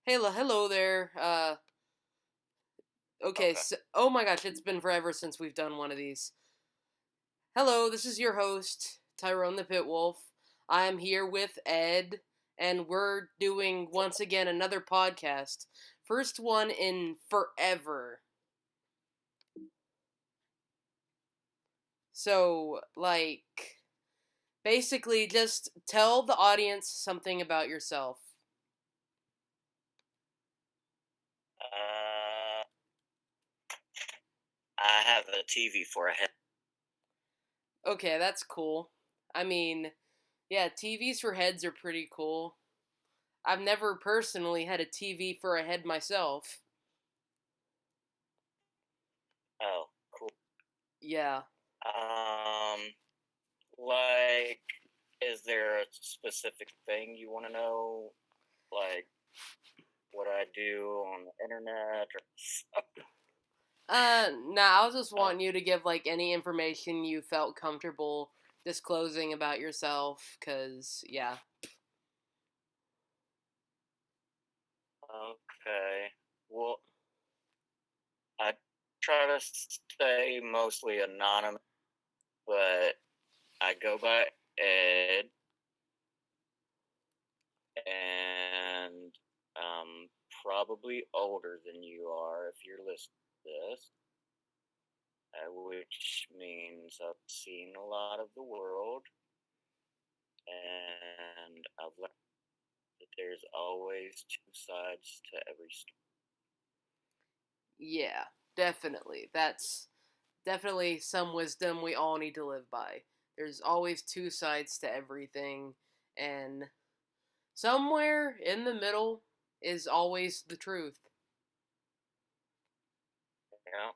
Hello there. Okay, Okay. so, oh my gosh, it's been forever since we've done one of these. Hello, this is your host, Tyrone the Pit Wolf. I'm here with Ed, and we're doing once again another podcast. First one in forever. So, basically, just tell the audience something about yourself. Uh, I have a TV for a head. Okay, that's cool. I mean, yeah, TVs for heads are pretty cool. I've never personally had a TV for a head myself. Oh, cool. Yeah. Um, like, is there a specific thing you want to know? Like, what I do on the internet or Nah, I was just oh, wanting you to give, any information you felt comfortable disclosing about yourself, cause, yeah. okay. Well, I try to stay mostly anonymous, but I go by Ed, and I'm probably older than you are if you're listening to this. Which means I've seen a lot of the world, and I've learned that there's always two sides to every story. Yeah, definitely. That's definitely some wisdom we all need to live by. There's always two sides to everything, and somewhere in the middle is always the truth. Yeah,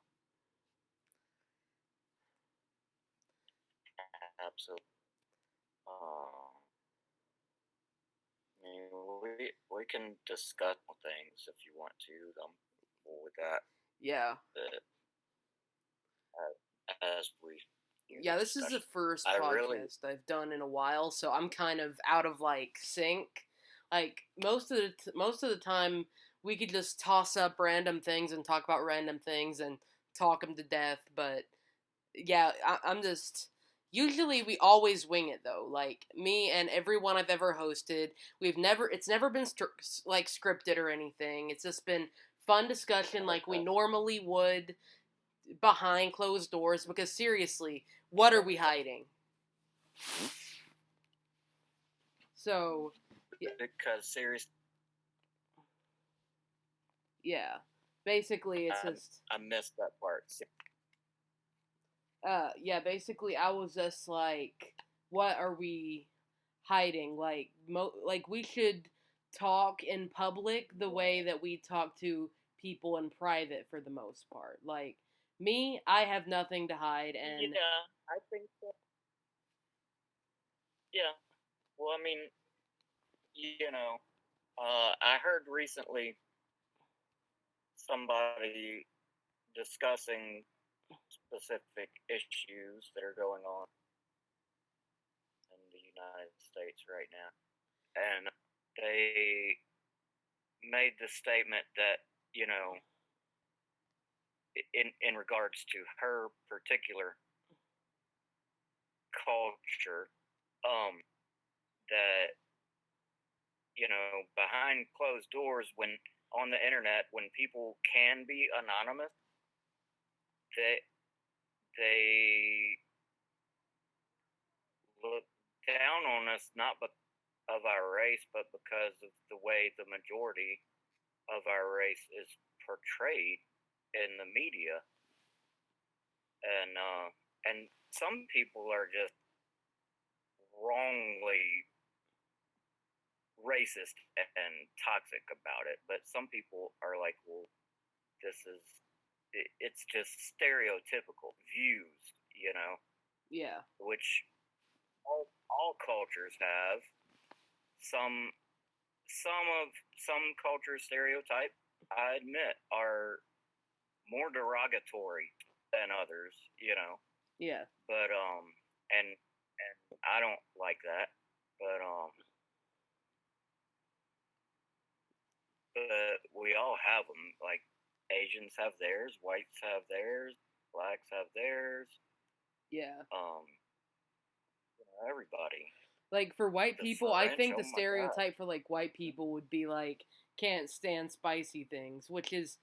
absolutely. I mean, we can discuss things if you want to. I'm cool with that. Yeah. But as we hear the Yeah, this is the discussion, first I really podcast I've done in a while, so I'm kind of out of sync. Like most of the time, we could just toss up random things and talk about random things and talk them to death. But yeah, I'm just usually we always wing it though. Like me and everyone I've ever hosted, it's never been scripted or anything. It's just been fun discussion like we normally would behind closed doors because seriously, what are we hiding? So, because seriously, yeah. Basically, it's I, just I missed that part. yeah, basically I was just like what are we hiding? Like we should talk in public the way that we talk to people in private for the most part. Like me, I have nothing to hide and Yeah, I think so. Yeah. Well, I mean, I heard recently somebody discussing specific issues that are going on in the United States right now. And they made the statement that, you know, in regards to her particular culture, that, behind closed doors, when on the internet, when people can be anonymous, they, they look down on us not because of our race, but because of the way the majority of our race is portrayed in the media, and some people are just wrongly racist and toxic about it, but some people are like, well, this is it's just stereotypical views, yeah. which all cultures have some some culture stereotype, I admit, are more derogatory than others, Yeah. But and I don't like that. But but we all have them. Like Asians have theirs, whites have theirs, blacks have theirs. Yeah. Everybody. Like for white The people, I French, think oh the my god. stereotype for like white people would be like can't stand spicy things, which is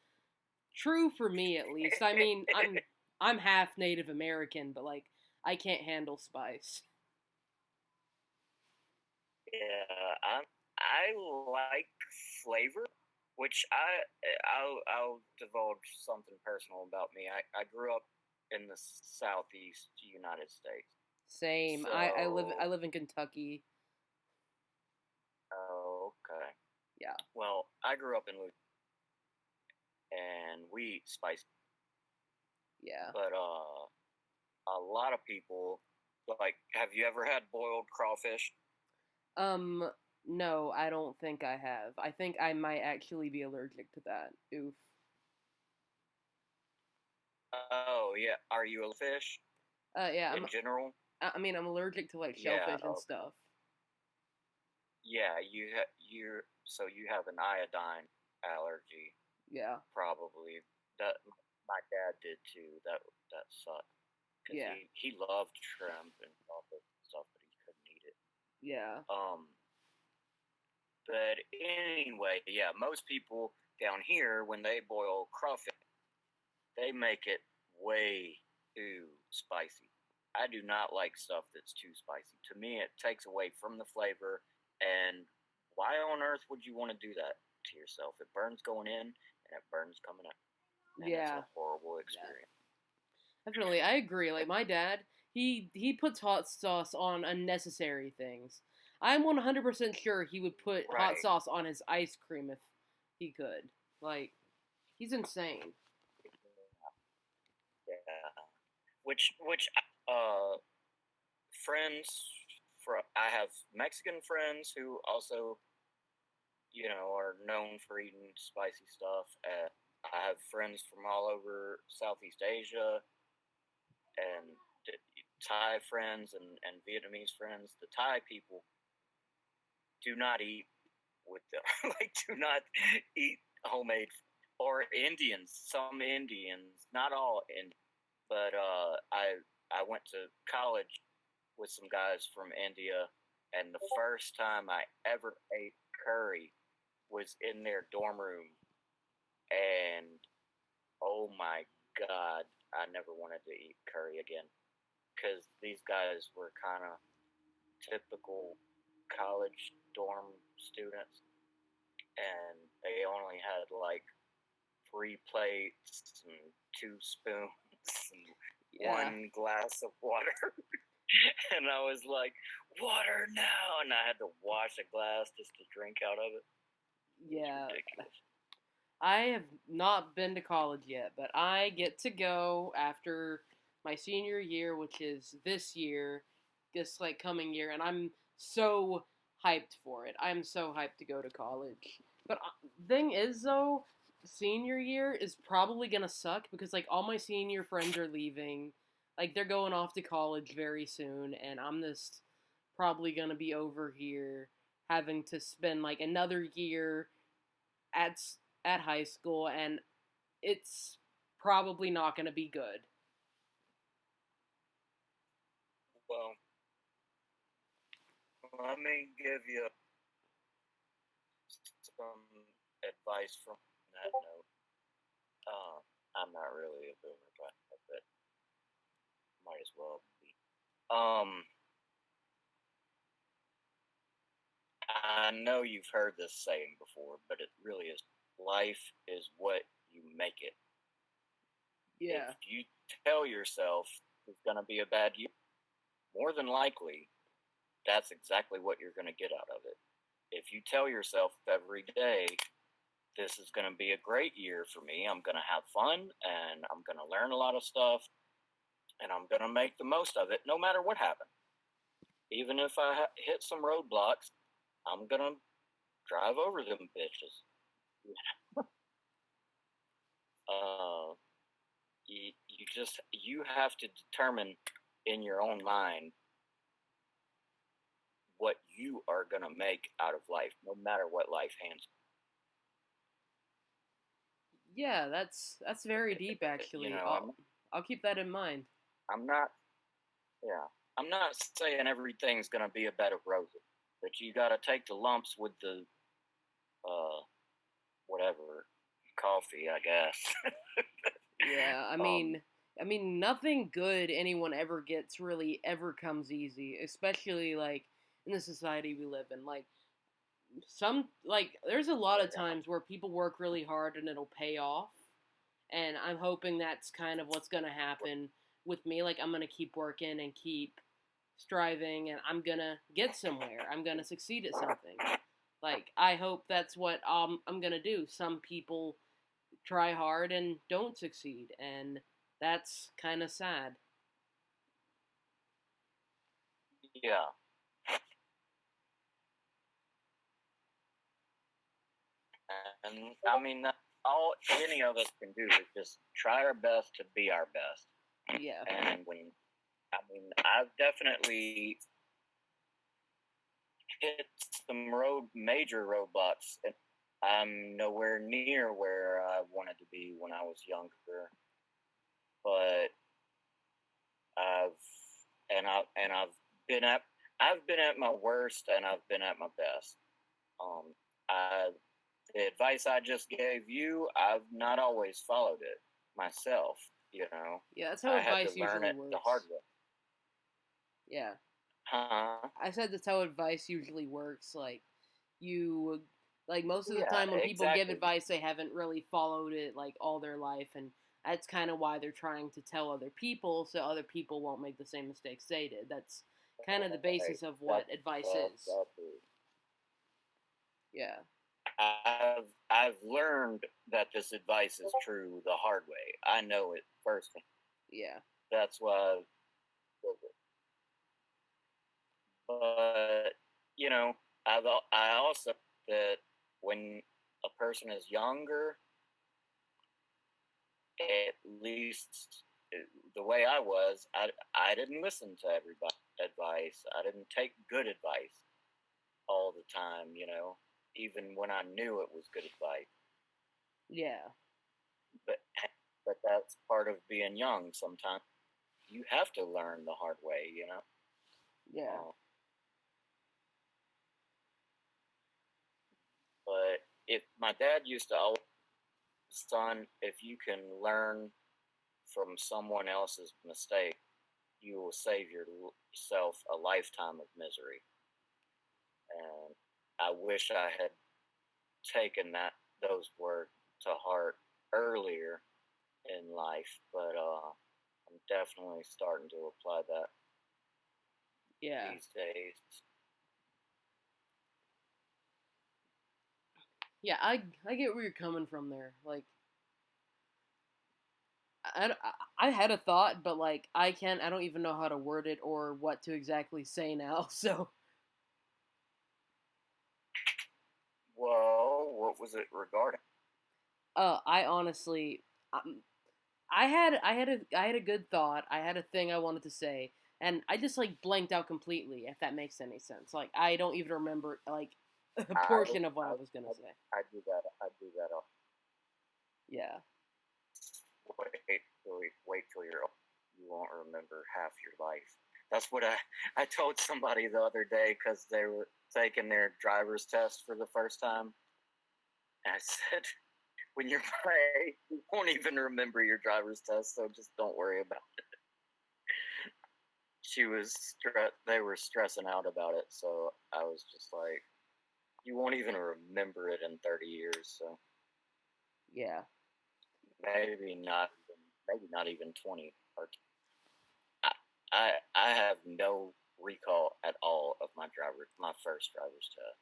true for me at least. I mean, I'm half Native American, but like I can't handle spice. Yeah, I like flavor, which I'll divulge something personal about me. I grew up in the southeast United States, Same. I so live in Kentucky. oh, okay. Yeah. Well, I grew up in Louisiana, and we eat spicy, Yeah. but a lot of people like. Have you ever had boiled crawfish? Um no, I don't think I have. I think I might actually be allergic to that. Oof. Oh yeah, are you a fish Yeah, in general? I mean I'm allergic to like Yeah, shellfish and stuff. yeah. You so you have an iodine allergy, Yeah. probably. That my dad did too. That sucked because Yeah. he loved shrimp and all this stuff, but he couldn't eat it. Yeah. But anyway, yeah. Most people down here when they boil crawfish, they make it way too spicy. I do not like stuff that's too spicy. To me, it takes away from the flavor. And why on earth would you want to do that to yourself? It burns going in and it burns coming out. And it's Yeah. a horrible Yeah. experience. Definitely. I agree. Like my dad, he puts hot sauce on unnecessary things. I'm 100% sure he would put hot Right. sauce on his ice cream if he could. Like he's insane. Yeah. Which friends for I have Mexican friends who also are known for eating spicy stuff. I have friends from all over Southeast Asia and Thai friends and Vietnamese friends. The Thai people do not eat with them, like do not eat homemade. Or Indians, some Indians, not all Indians, but I went to college with some guys from India, and the first time I ever ate curry was in their dorm room, and oh my god, I never wanted to eat curry again because these guys were kind of typical college dorm students, and they only had like 3 plates and 2 spoons and Yeah. 1 glass of water. And I was like, water now! And I had to wash a glass just to drink out of it. It was Yeah. ridiculous. I have not been to college yet, but I get to go after my senior year, which is this year, this like coming year, and I'm so hyped for it. I'm so hyped to go to college. But thing is though, senior year is probably gonna suck because like all my senior friends are leaving, like they're going off to college very soon, and I'm just probably gonna be over here having to spend like another year at at high school, and it's probably not going to be good. Well, let me give you some advice from that note. I'm not really a boomer, but might as well be. I know you've heard this saying before, but it really is. Life is what you make it. If Yeah. you tell yourself it's going to be a bad year, more than likely, that's exactly what you're going to get out of it. If you tell yourself every day, this is going to be a great year for me, I'm going to have fun and I'm going to learn a lot of stuff and I'm going to make the most of it no matter what happens. Even if I hit some roadblocks, I'm going to drive over them bitches. You have to determine in your own mind what you are going to make out of life, no matter what life hands. Yeah, that's very deep You actually. know, I'll keep that in mind. I'm not, yeah, I'm not saying everything's gonna be a bed of roses, but you got to take the lumps with the uh whatever coffee, I guess. Yeah, um, I mean nothing good anyone ever gets really ever comes easy, especially like in the society we live in. Like there's a lot of yeah, times where people work really hard and it'll pay off, and I'm hoping that's kind of what's going to happen with me. Like I'm going to keep working and keep striving, and I'm going to get somewhere. I'm going to succeed at something. Like I hope that's what I'm going to do. Some people try hard and don't succeed, and that's kind of sad. yeah, and I mean, all any of us can do is just try our best to be our best. Yeah. And I mean, I've definitely hit some major roadblocks, and I'm nowhere near where I wanted to be when I was younger. But I've I've been at my worst, and I've been at my best. Um, I the advice I just gave you, I've not always followed it myself. You know, Yeah, that's how I had to advice learn usually it the hard works. way. Yeah. Huh? I said that's how advice usually works. You like most of the Yeah, time when people give exactly. advice they haven't really followed it like all their life, and that's kind of why they're trying to tell other people so other people won't make the same mistakes they did. That's kind of the Right. basis of what advice is. Exactly. Yeah. I've learned that this advice is true the hard way. I know it firsthand. Yeah. That's why. But you know, I also that when a person is younger, at least the way I was, I didn't listen to everybody's advice. I didn't take good advice all the time. You know, even when I knew it was good advice. Yeah. But that's part of being young. Sometimes you have to learn the hard way. You know. Yeah. Uh, but if my dad used to always, son, if you can learn from someone else's mistake, you will save yourself a lifetime of misery. And I wish I had taken those words to heart earlier in life, but I'm definitely starting to apply that Yeah. these days. Yeah, I get where you're coming from there. Like I had a thought, but like I don't even know how to word it or what to exactly say now. So, Well, what was it regarding? I honestly, um, I had a good thought. I had a thing I wanted to say, and I just like blanked out completely. If that makes any sense, like I don't even remember like a I portion of what I I was gonna say. I do that. I do that. Yeah, Wait till you're old. You won't remember half your life. That's what I told somebody the other day because they were taking their driver's test for the first time. And I said, when you're my age, you won't even remember your driver's test, so just don't worry about it. They were stressing out about it, so I was just like, you won't even remember it in 30 years, so yeah, maybe not even 20 or I, I have no recall at all of my first driver's test.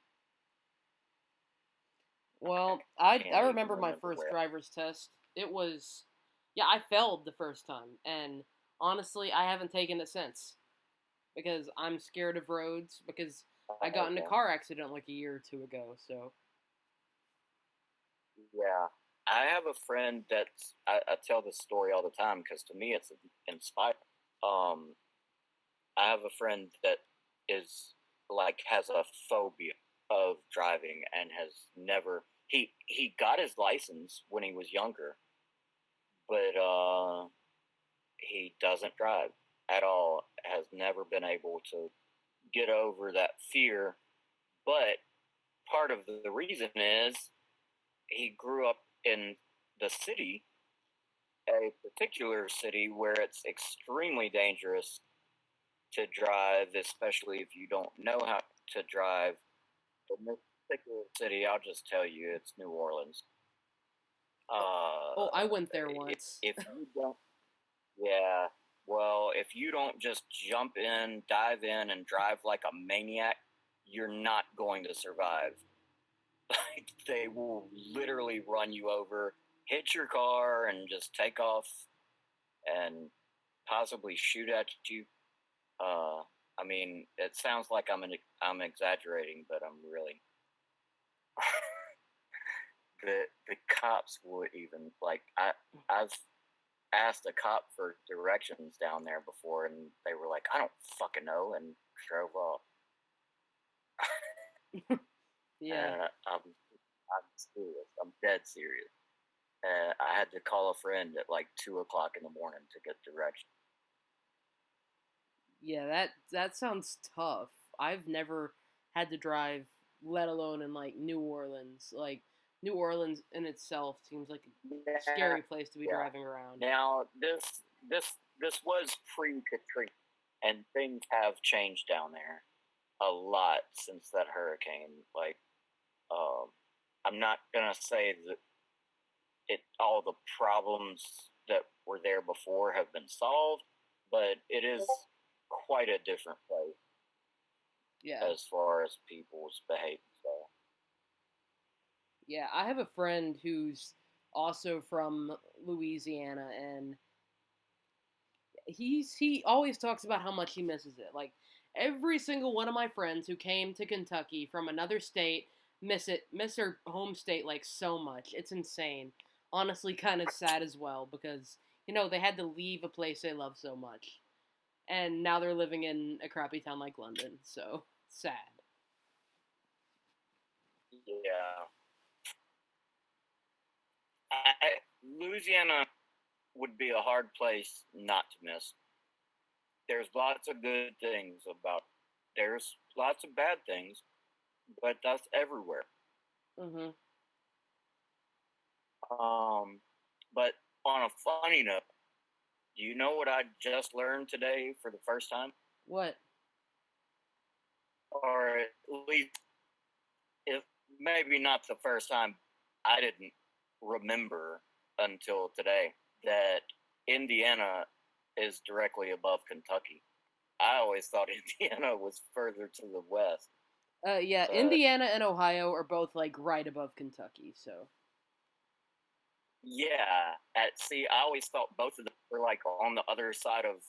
Well, I I can't even remember my remember first where. driver's test. It was, yeah, I failed the first time, and honestly, I haven't taken it since because I'm scared of roads because I got in a Okay. car accident like a year or two ago. So Yeah. I have a friend I tell this story all the time because to me it's inspiring. I have a friend that is like has a phobia. of driving and has never. He got his license when he was younger, but he doesn't drive at all. Has never been able to get over that fear. But part of the reason is he grew up in the city, a particular city where it's extremely dangerous to drive, especially if you don't know how to drive. In this particular city, I'll just tell you, it's New Orleans. Oh, I went there once. If you don't, yeah, well, if you don't just jump in, dive in, and drive like a maniac, you're not going to survive. Like, they will literally run you over, hit your car, and just take off and possibly shoot at you. I mean, it sounds like I'm exaggerating, but I'm really. The cops would even like I've asked a cop for directions down there before, and they were like, "I don't fucking know," and drove off. Yeah. I'm serious. I'm dead serious. I had to call a friend at like 2 o'clock in the morning to get directions. Yeah, that sounds tough. I've never had to drive, let alone in like New Orleans. Like New Orleans in itself seems like a Yeah, scary place to be yeah. driving around. Now this was pre-Katrina, and things have changed down there a lot since that hurricane. Like, um, I'm not gonna say that all the problems that were there before have been solved, but it is quite a different place Yeah. as far as people's behavior. So. Yeah, I have a friend who's also from Louisiana, and he always talks about how much he misses it. Like every single one of my friends who came to Kentucky from another state miss their home state like so much. It's insane. Honestly, kind of sad as well because they had to leave a place they love so much, and now they're living in a crappy town like London. So sad. Yeah, Louisiana would be a hard place not to miss. There's lots of good things about. There's lots of bad things, but that's everywhere. Mhm. But on a funny note, do you know what I just learned today for the first time? What? Or at least, if maybe not the first time, I didn't remember until today that Indiana is directly above Kentucky. I always thought Indiana was further to the west. Yeah, But Indiana and Ohio are both like right above Kentucky. So yeah, I always thought both of them were like on the other side of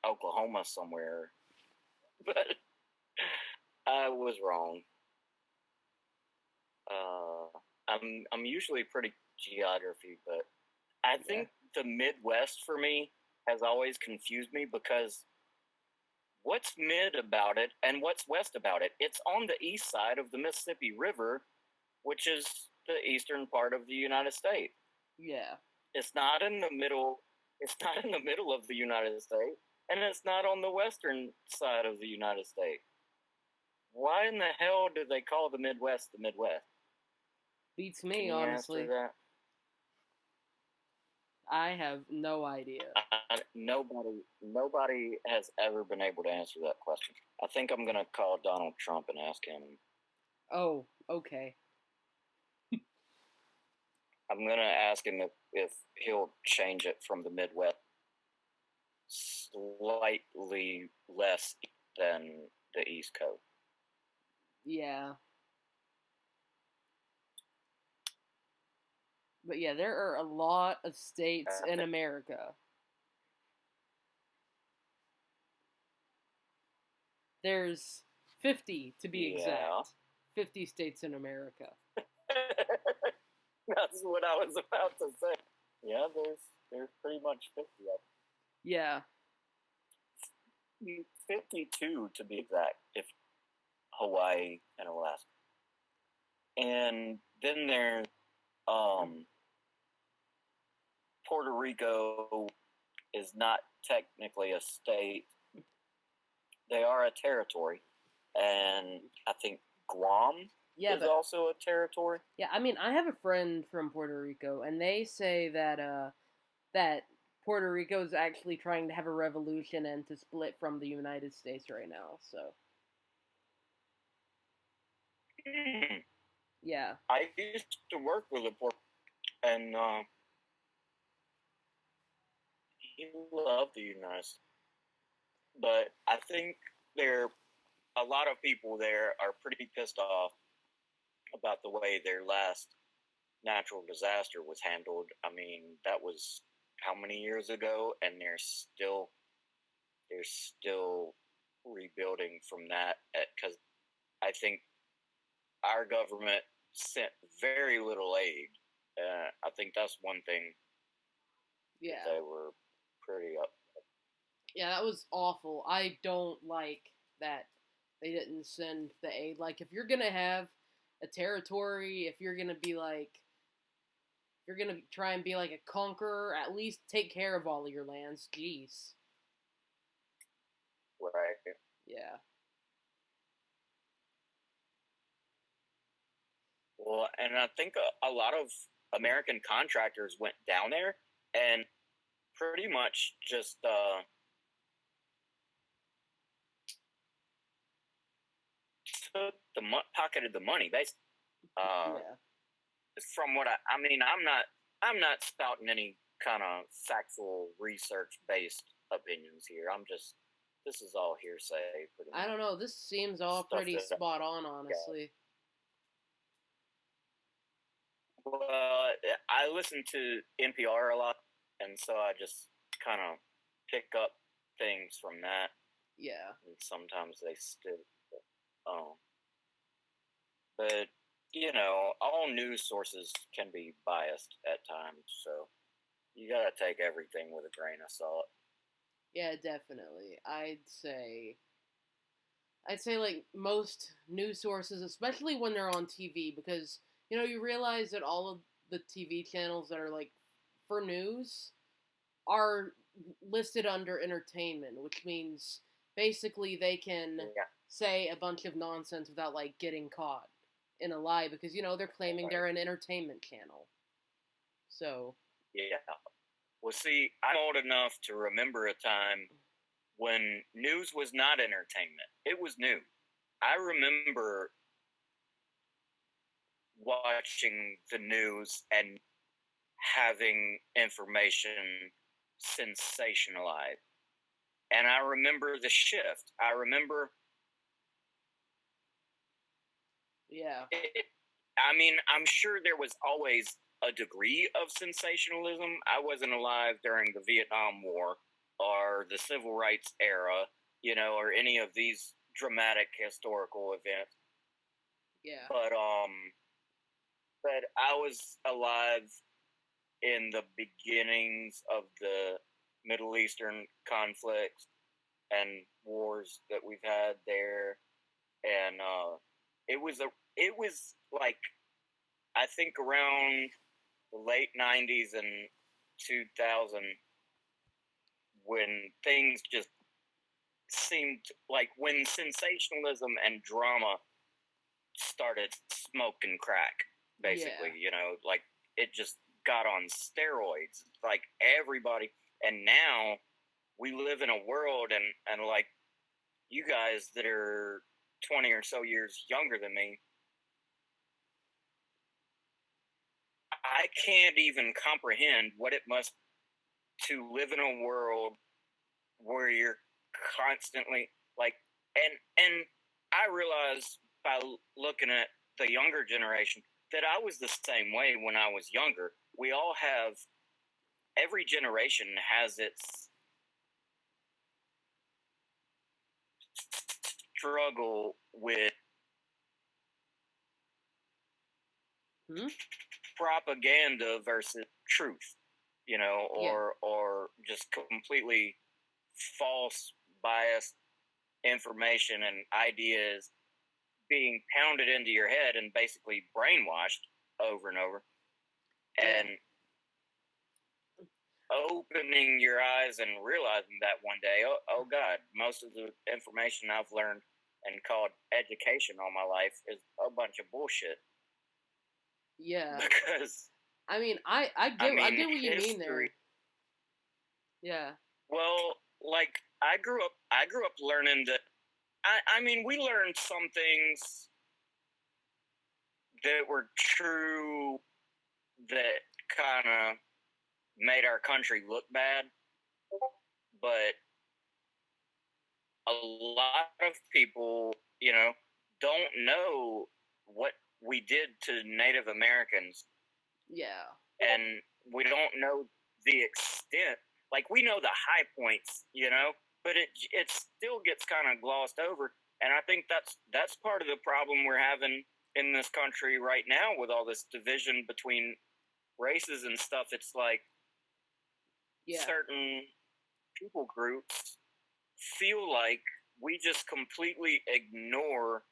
Oklahoma somewhere, but I was wrong. I'm usually pretty geography, but I think the Midwest for me has always confused me because what's mid about it and what's west about it? It's on the east side of the Mississippi River, which is the eastern part of the United States. yeah. It's not in the middle. It's not in the middle of the United States, and it's not on the western side of the United States. Why in the hell do they call the Midwest the Midwest? Beats Can me, you answer honestly. that? I have no idea. Nobody has ever been able to answer that question. I think I'm gonna call Donald Trump and ask him. Oh, okay. I'm gonna ask him if he'll change it from the Midwest slightly less than the East Coast. Yeah. But yeah, there are a lot of states in America. There's 50 to be exact. 50 states in America. That's what I was about to say. Yeah, there's pretty much 50 of them. Yeah. 52 to be exact, if Hawaii and Alaska. And then there's Puerto Rico is not technically a state. They are a territory. And I think Guam is also a territory. Yeah, I mean, I have a friend from Puerto Rico, and they say that that Puerto Rico is actually trying to have a revolution and to split from the United States right now. So, yeah, I used to work with a Puerto, and he loved the United States, but I think a lot of people there are pretty pissed off about the way their last natural disaster was handled. I mean, that was how many years ago, and they're still rebuilding from that because I think our government sent very little aid. I think that's one thing. Yeah, they were pretty up. Yeah, that was awful. I don't like that they didn't send the aid. Like, if you're gonna have a territory, if you're gonna be like, if you're gonna try and be like a conqueror, at least take care of all of your lands. Jeez. Right. Yeah. Well, and I think a lot of American contractors went down there and pretty much just took pocketed the money. Basically, Yeah. from what I mean, I'm not spouting any kind of factual research based opinions here. This is all hearsay. Pretty much. I don't know. This seems all pretty spot on, honestly. Well, I listen to NPR a lot, and so I just kind of pick up things from that. Yeah. And sometimes they still, but you know, all news sources can be biased at times, so you gotta take everything with a grain of salt. Yeah, definitely. I'd say like most news sources, especially when they're on TV, because you realize that all of the TV channels that are like for news are listed under entertainment, which means basically they can say a bunch of nonsense without like getting caught in a lie because they're claiming they're an entertainment channel. So yeah. Well, see, I'm old enough to remember a time when news was not entertainment. It was new. I remember watching the news and having information sensationalized. And I remember the shift. I remember. Yeah. I mean, I'm sure there was always a degree of sensationalism. I wasn't alive during the Vietnam War or the Civil Rights era, or any of these dramatic historical events. Yeah. But I was alive in the beginnings of the Middle Eastern conflicts and wars that we've had there, and it was like I think around the late 90s and 2000 when things just seemed like when sensationalism and drama started smoking crack, basically. Like it just got on steroids. Like everybody, and now we live in a world, and like you guys that are 20 or so years younger than me, I can't even comprehend what it must to live in a world where you're constantly like, and I realize by looking at the younger generation that I was the same way when I was younger. We all have, every generation has its struggle with propaganda versus truth, or just completely false, biased information and ideas being pounded into your head and basically brainwashed over and over. And opening your eyes and realizing that one day, oh God, most of the information I've learned and called education all my life is a bunch of bullshit. Yeah. Because I mean, I get what you mean there. Yeah. Well, like I grew up learning that. I mean, we learned some things that were true that kind of made our country look bad, but a lot of people, don't know what we did to Native Americans. Yeah. And we don't know the extent. Like, we know the high points, but it still gets kind of glossed over. And I think that's part of the problem we're having in this country right now with all this division between races and stuff. It's like certain people groups feel like we just completely ignore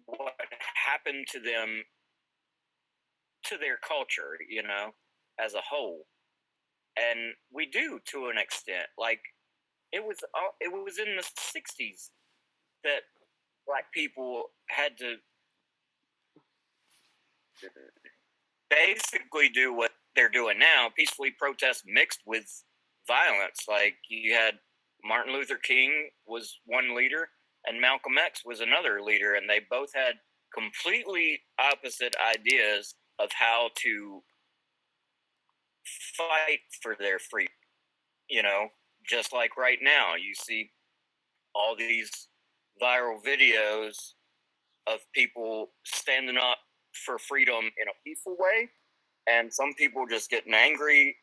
what happened to them, to their culture, as a whole. And we do, to an extent. Like, it was in the 60s that black people had to basically do what they're doing now, peacefully protest mixed with violence. Like, you had Martin Luther King was one leader and Malcolm X was another leader, and they both had completely opposite ideas of how to fight for their freedom. Just like right now, you see all these viral videos of people standing up for freedom in a peaceful way, and some people just getting angry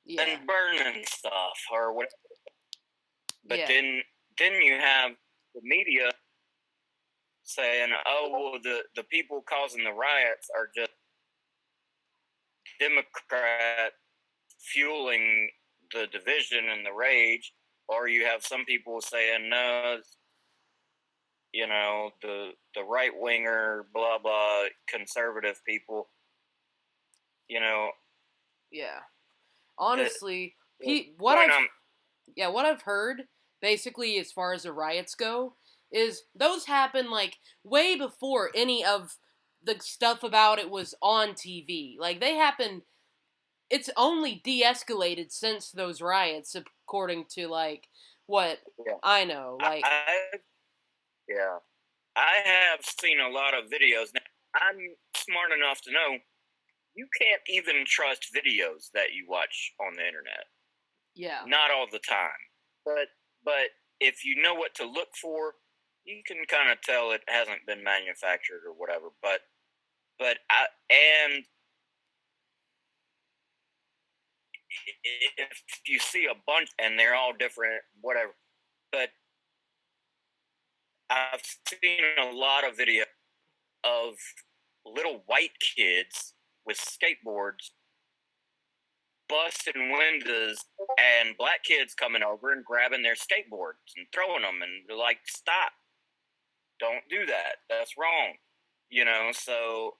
and burning stuff or whatever. But then you have the media saying, "Oh, well, the people causing the riots are just Democrat fueling the division and the rage," or you have some people saying, "No, the right winger, blah blah, conservative people." Yeah. Honestly, what I've heard basically as far as the riots go is those happened like way before any of the stuff about it was on TV. Like they happened. It's only de-escalated since those riots, according to like what I know. Like, I have seen a lot of videos. Now, I'm smart enough to know you can't even trust videos that you watch on the internet. Yeah. Not all the time. But if you know what to look for, you can kind of tell it hasn't been manufactured or whatever. And if you see a bunch and they're all different, whatever. But I've seen a lot of videos of little white kids with skateboards busting windows and black kids coming over and grabbing their skateboards and throwing them, and they're like, "Stop, don't do that, that's wrong." So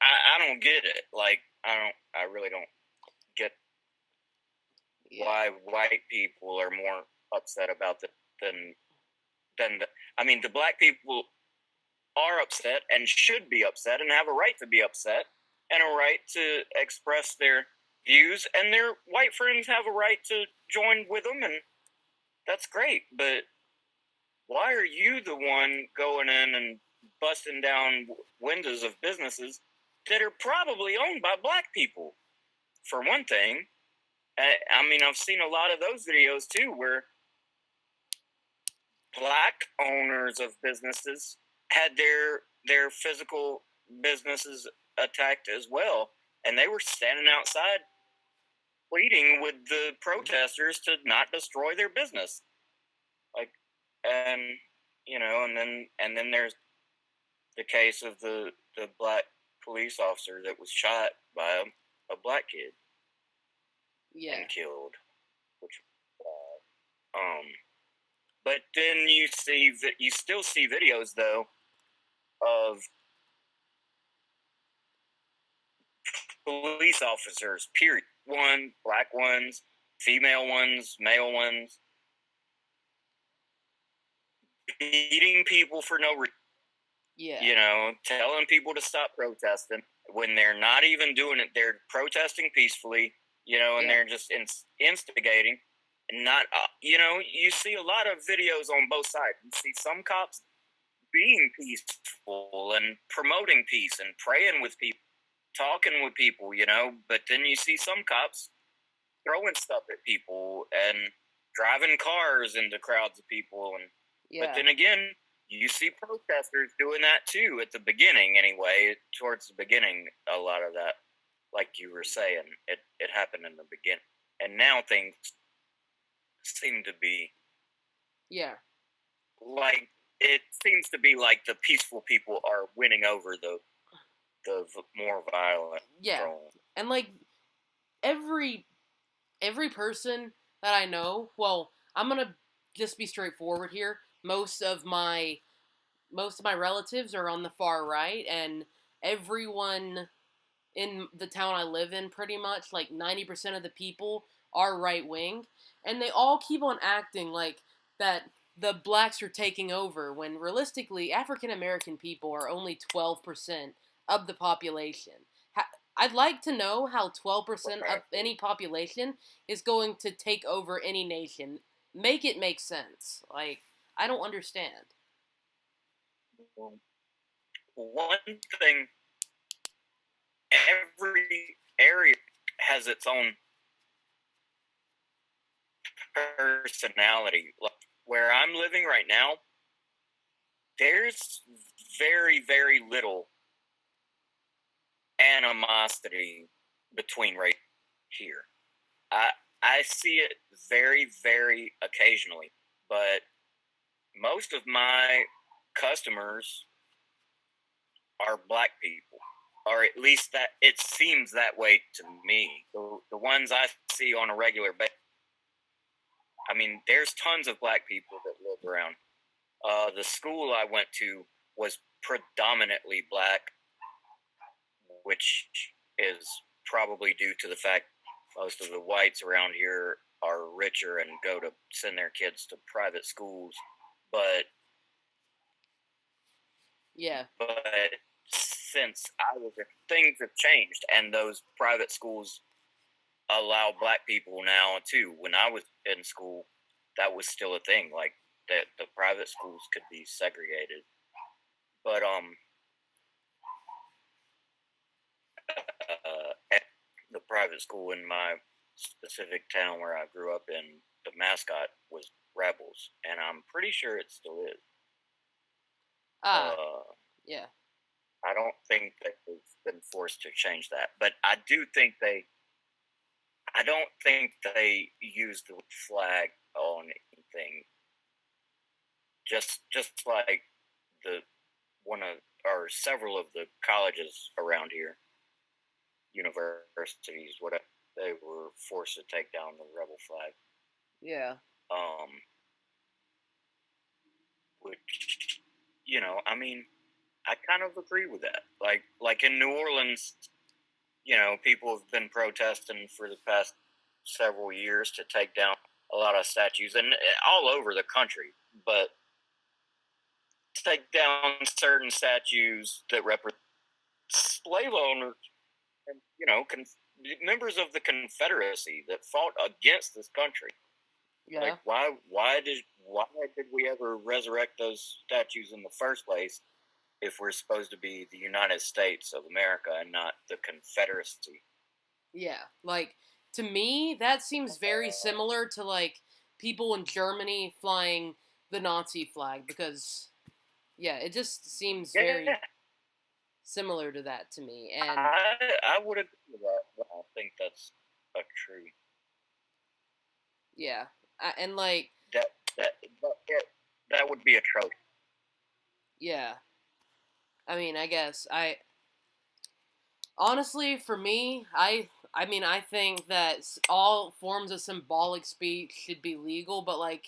I don't get it. Like, I really don't get why white people are more upset about it than the black people are upset and should be upset and have a right to be upset and a right to express their views, and their white friends have a right to join with them, and that's great. But why are you the one going in and busting down windows of businesses that are probably owned by black people, for one thing? I mean, I've seen a lot of those videos too, where black owners of businesses had their physical businesses attacked as well, and they were standing outside pleading with the protesters to not destroy their business. Like, and and then there's the case of the black police officer that was shot by a black kid and killed, which But then you still see videos though of police officers. Period. One, black ones, female ones, male ones, beating people for no reason. Yeah. You know, telling people to stop protesting when they're not even doing it. They're protesting peacefully, you know, and Yeah. they're just instigating. And not, you know, you see a lot of videos on both sides. You see some cops being peaceful and promoting peace and praying with people, talking with people, you know, but then you see some cops throwing stuff at people and driving cars into crowds of people. And but Yeah. then again, you see protesters doing that too at the beginning. Anyway, towards the beginning, a lot of that, like you were saying, it happened in the beginning, and now things seem to be Yeah. like it seems to be like the peaceful people are winning over the more violent. Yeah. And like every person that I know, well, I'm going to just be straightforward here. Most of my relatives are on the far right, and everyone in the town I live in, pretty much like 90% of the people are right wing, and they all keep on acting like that the blacks are taking over when realistically African American people are only 12% of the population. I'd like to know how 12% of any population is going to take over any nation. Make it make sense. Like, I don't understand. One thing, every area has its own personality. Like where I'm living right now, there's very, very little animosity between right here. I I see it very, very occasionally, but most of my customers are black people, or at least that it seems that way to me. The ones I see on a regular basis. I mean, there's tons of black people that live around. The school I went to was predominantly black, which is probably due to the fact most of the whites around here are richer and go to send their kids to private schools. But Yeah. Since I was there, things have changed, and those private schools allow black people now too. When I was in school, that was still a thing. Like that, the private schools could be segregated. But at the private school in my specific town where I grew up in, the mascot was Rebels, and I'm pretty sure it still is. Ah. Yeah. I don't think that they've been forced to change that, but I do think they. I don't think they use the flag on anything. Just like the one of or several of the colleges around here, universities, whatever, they were forced to take down the rebel flag. Yeah. Which, you know, I mean, I kind of agree with that. Like in New Orleans, you know, people have been protesting for the past several years to take down a lot of statues, and all over the country, but take down certain statues that represent slave owners and, you know, members of the Confederacy that fought against this country. Yeah. Like why did we ever resurrect those statues in the first place if we're supposed to be the United States of America and not the Confederacy? Yeah. Like, to me, that seems very similar to, like, people in Germany flying the Nazi flag because, yeah, it just seems very similar to that to me. And I would agree with that. I think that's a true. Yeah. And, like, that that that would be a trope. Yeah. I mean, I guess honestly, for me, I think that all forms of symbolic speech should be legal, but like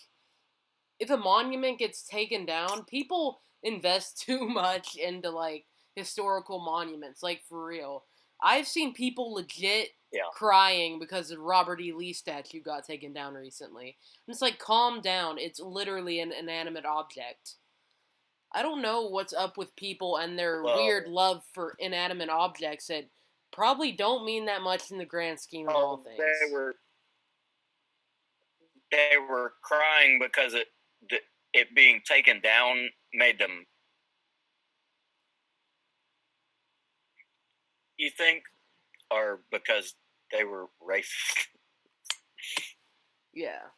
if a monument gets taken down, people invest too much into like historical monuments, like for real. I've seen people legit Yeah. crying because the Robert E. Lee statue got taken down recently. And it's like, calm down. It's literally an inanimate object. I don't know what's up with people and their weird Well, love for inanimate objects that probably don't mean that much in the grand scheme of all they things. were they were crying because it being taken down made them. You think, or because they were racist? Yeah.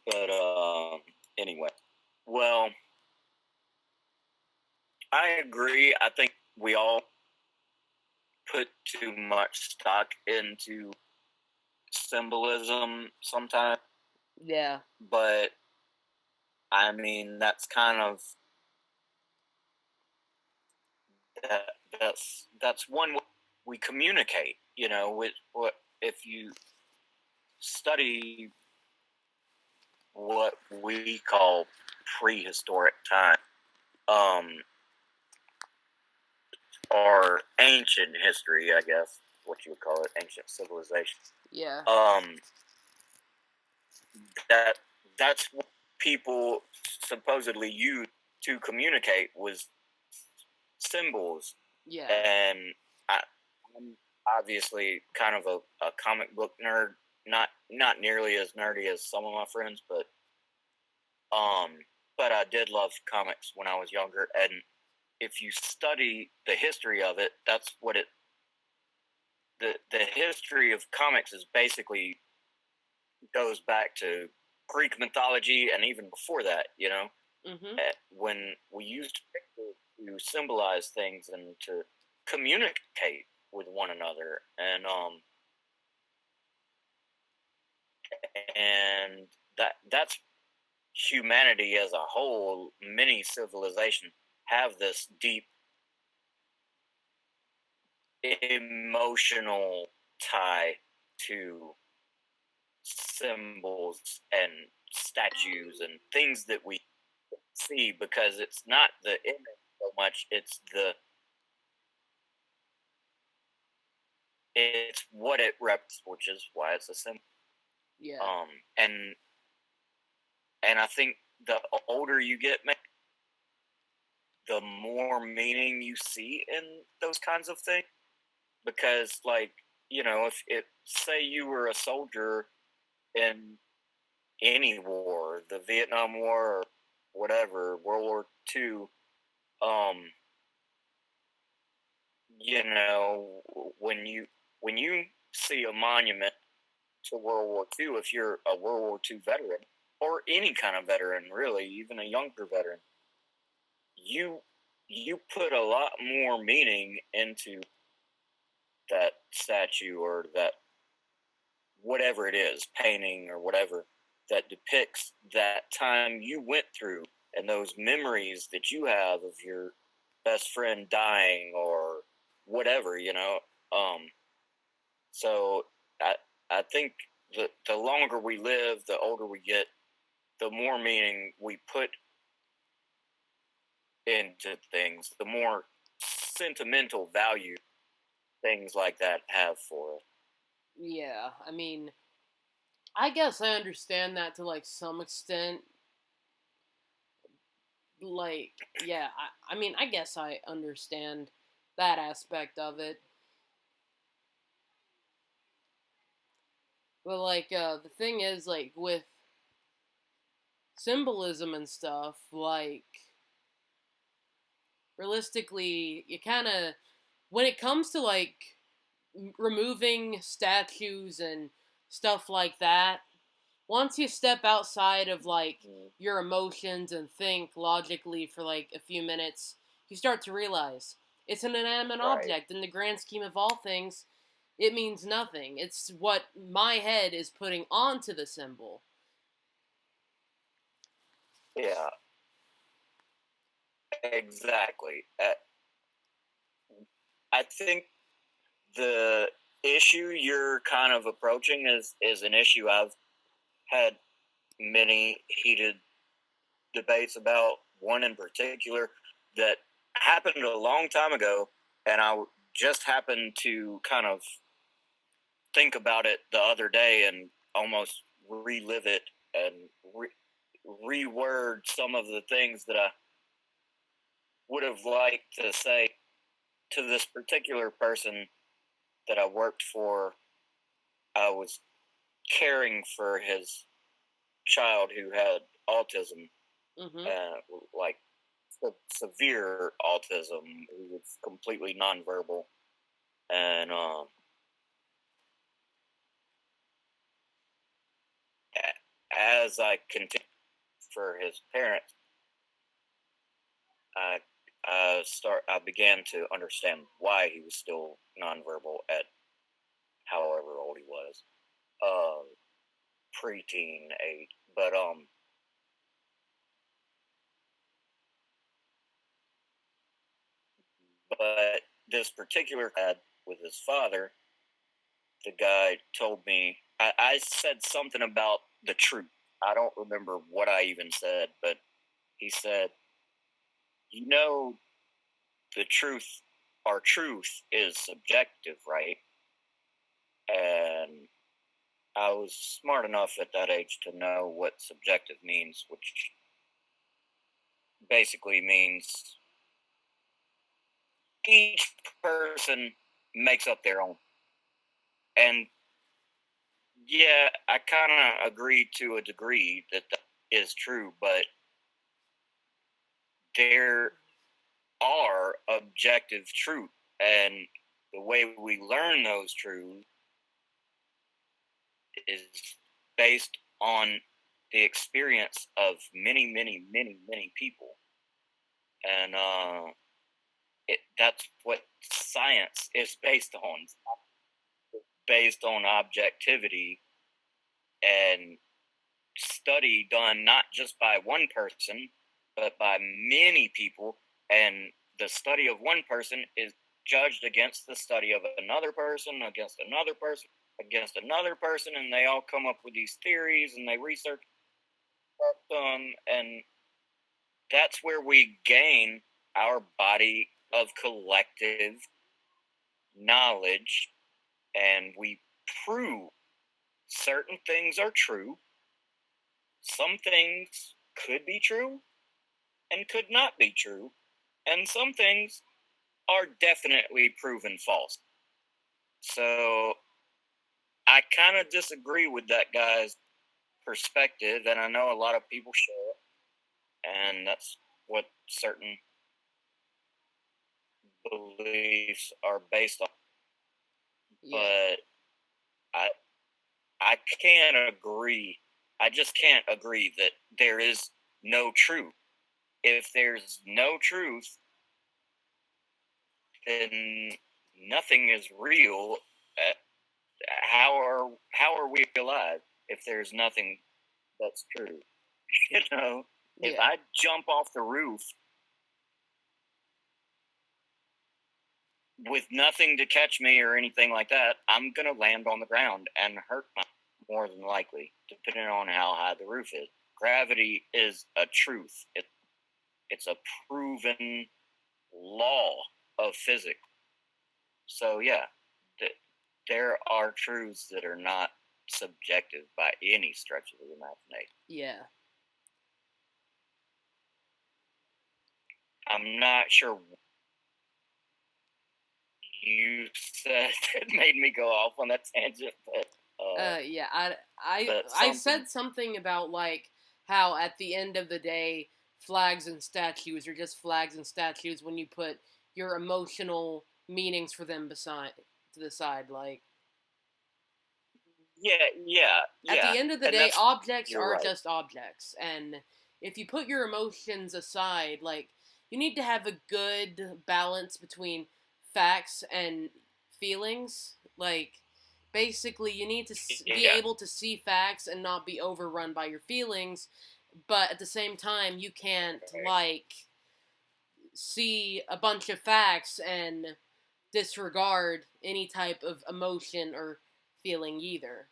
But anyway, well, I agree. I think we all put too much stock into symbolism sometimes, Yeah. but I mean that's that, that's one way we communicate. You know, with what if you study what we call prehistoric time, um, or ancient history, I guess what you would call it, ancient civilization. Yeah. That that's what people supposedly used to communicate was symbols, Yeah. and I'm obviously kind of a comic book nerd, not nearly as nerdy as some of my friends, um, but I did love comics when I was younger, and if you study the history of it, that's what it. The history of comics is basically goes back to Greek mythology and even before that. You know, Mhm. when we used pictures to symbolize things and to communicate with one another, and that's humanity as a whole. Many civilizations have this deep emotional tie to symbols and statues and things that we see, because it's not the image so much, it's what it represents, which is why it's a symbol. Yeah. um and and I think the older you get, man, the more meaning you see in those kinds of things, because like, you know, if say you were a soldier in any war, the Vietnam War or whatever, World War II, um you know, when you see a monument to World War II, if you're a World War II veteran or any kind of veteran, really, even a younger veteran, you you put a lot more meaning into that statue or that whatever it is, painting or whatever, that depicts that time you went through and those memories that you have of your best friend dying or whatever, you know. Um, so I think the longer we live, the older we get, the more meaning we put into things, the more sentimental value things like that have for us. Yeah. I mean, I guess I understand that to like some extent. Like, yeah, I mean, I guess I understand that aspect of it. But like, the thing is, like, with symbolism and stuff, like, realistically, you kind of, when it comes to like removing statues and stuff like that, once you step outside of like Mm, your emotions and think logically for like a few minutes, you start to realize it's an inanimate right. object. In the grand scheme of all things, it means nothing. It's what my head is putting onto the symbol. Yeah, exactly. I think the issue you're kind of approaching is an issue I've had. many heated debates about one in particular that happened a long time ago, and I just happened to kind of think about it the other day and almost relive it and reword some of the things that I would have liked to say to this particular person that I worked for. I was caring for his child who had autism, Mm-hmm. like severe autism, who was completely nonverbal. And as I continued for his parents, I I began to understand why he was still nonverbal at however old he was, uh, preteen age. But this particular dad with his father, the guy told me I said something about the truth. I don't remember what I even said, but he said, "You know, the truth, our truth is subjective, right?" And I was smart enough at that age to know what subjective means, which basically means each person makes up their own. And yeah, I kind of agree to a degree that that is true, but there are objective truth, and the way we learn those truths is based on the experience of many, many, many, many people, and that's what science is based on. Based on objectivity and study done not just by one person, but by many people. And the study of one person is judged against the study of another person, against another person, against another person, and they all come up with these theories and they research them. And that's where we gain our body of collective knowledge and we prove certain things are true. Some things could be true and could not be true, and some things are definitely proven false. So I kind of disagree with that guy's perspective, and I know a lot of people share it, and that's what certain beliefs are based on. Yeah. But I I can't agree. I just can't agree that there is no truth. If there's no truth, then nothing is real. Uh, how are we alive if there's nothing that's true? You know, if Yeah. I jump off the roof with nothing to catch me or anything like that, I'm gonna land on the ground and hurt myself more than likely, depending on how high the roof is. Gravity is a truth. It's a proven law of physics. So yeah, there are truths that are not subjective by any stretch of the imagination. Yeah. I'm not sure you said that made me go off on that tangent, Yeah. I something. said something about like how at the end of the day, flags and statues are just flags and statues when you put your emotional meanings for them beside to the side. Like Yeah, yeah, at yeah, the end of the and day, that's objects you're are right. just objects, and if you put your emotions aside, like you need to have a good balance between facts and feelings. Like basically, you need to be Yeah, able to see facts and not be overrun by your feelings, but at the same time, you can't like see a bunch of facts and disregard any type of emotion or feeling either.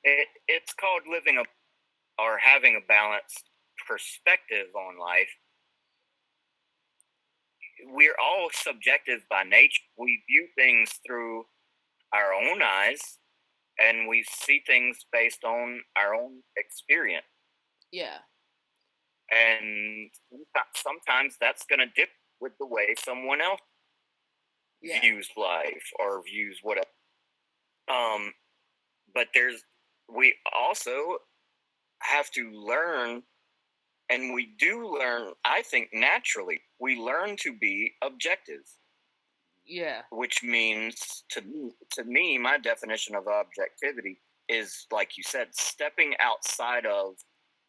It's called living or having a balanced perspective on life. We're all subjective by nature. We view things through our own eyes, and we see things based on our own experience. Yeah. And sometimes that's going to differ with the way someone else views life or views whatever. But we also have to learn, and we do learn, I think naturally, we learn to be objective. Yeah. Which means to me, my definition of objectivity is, like you said, stepping outside of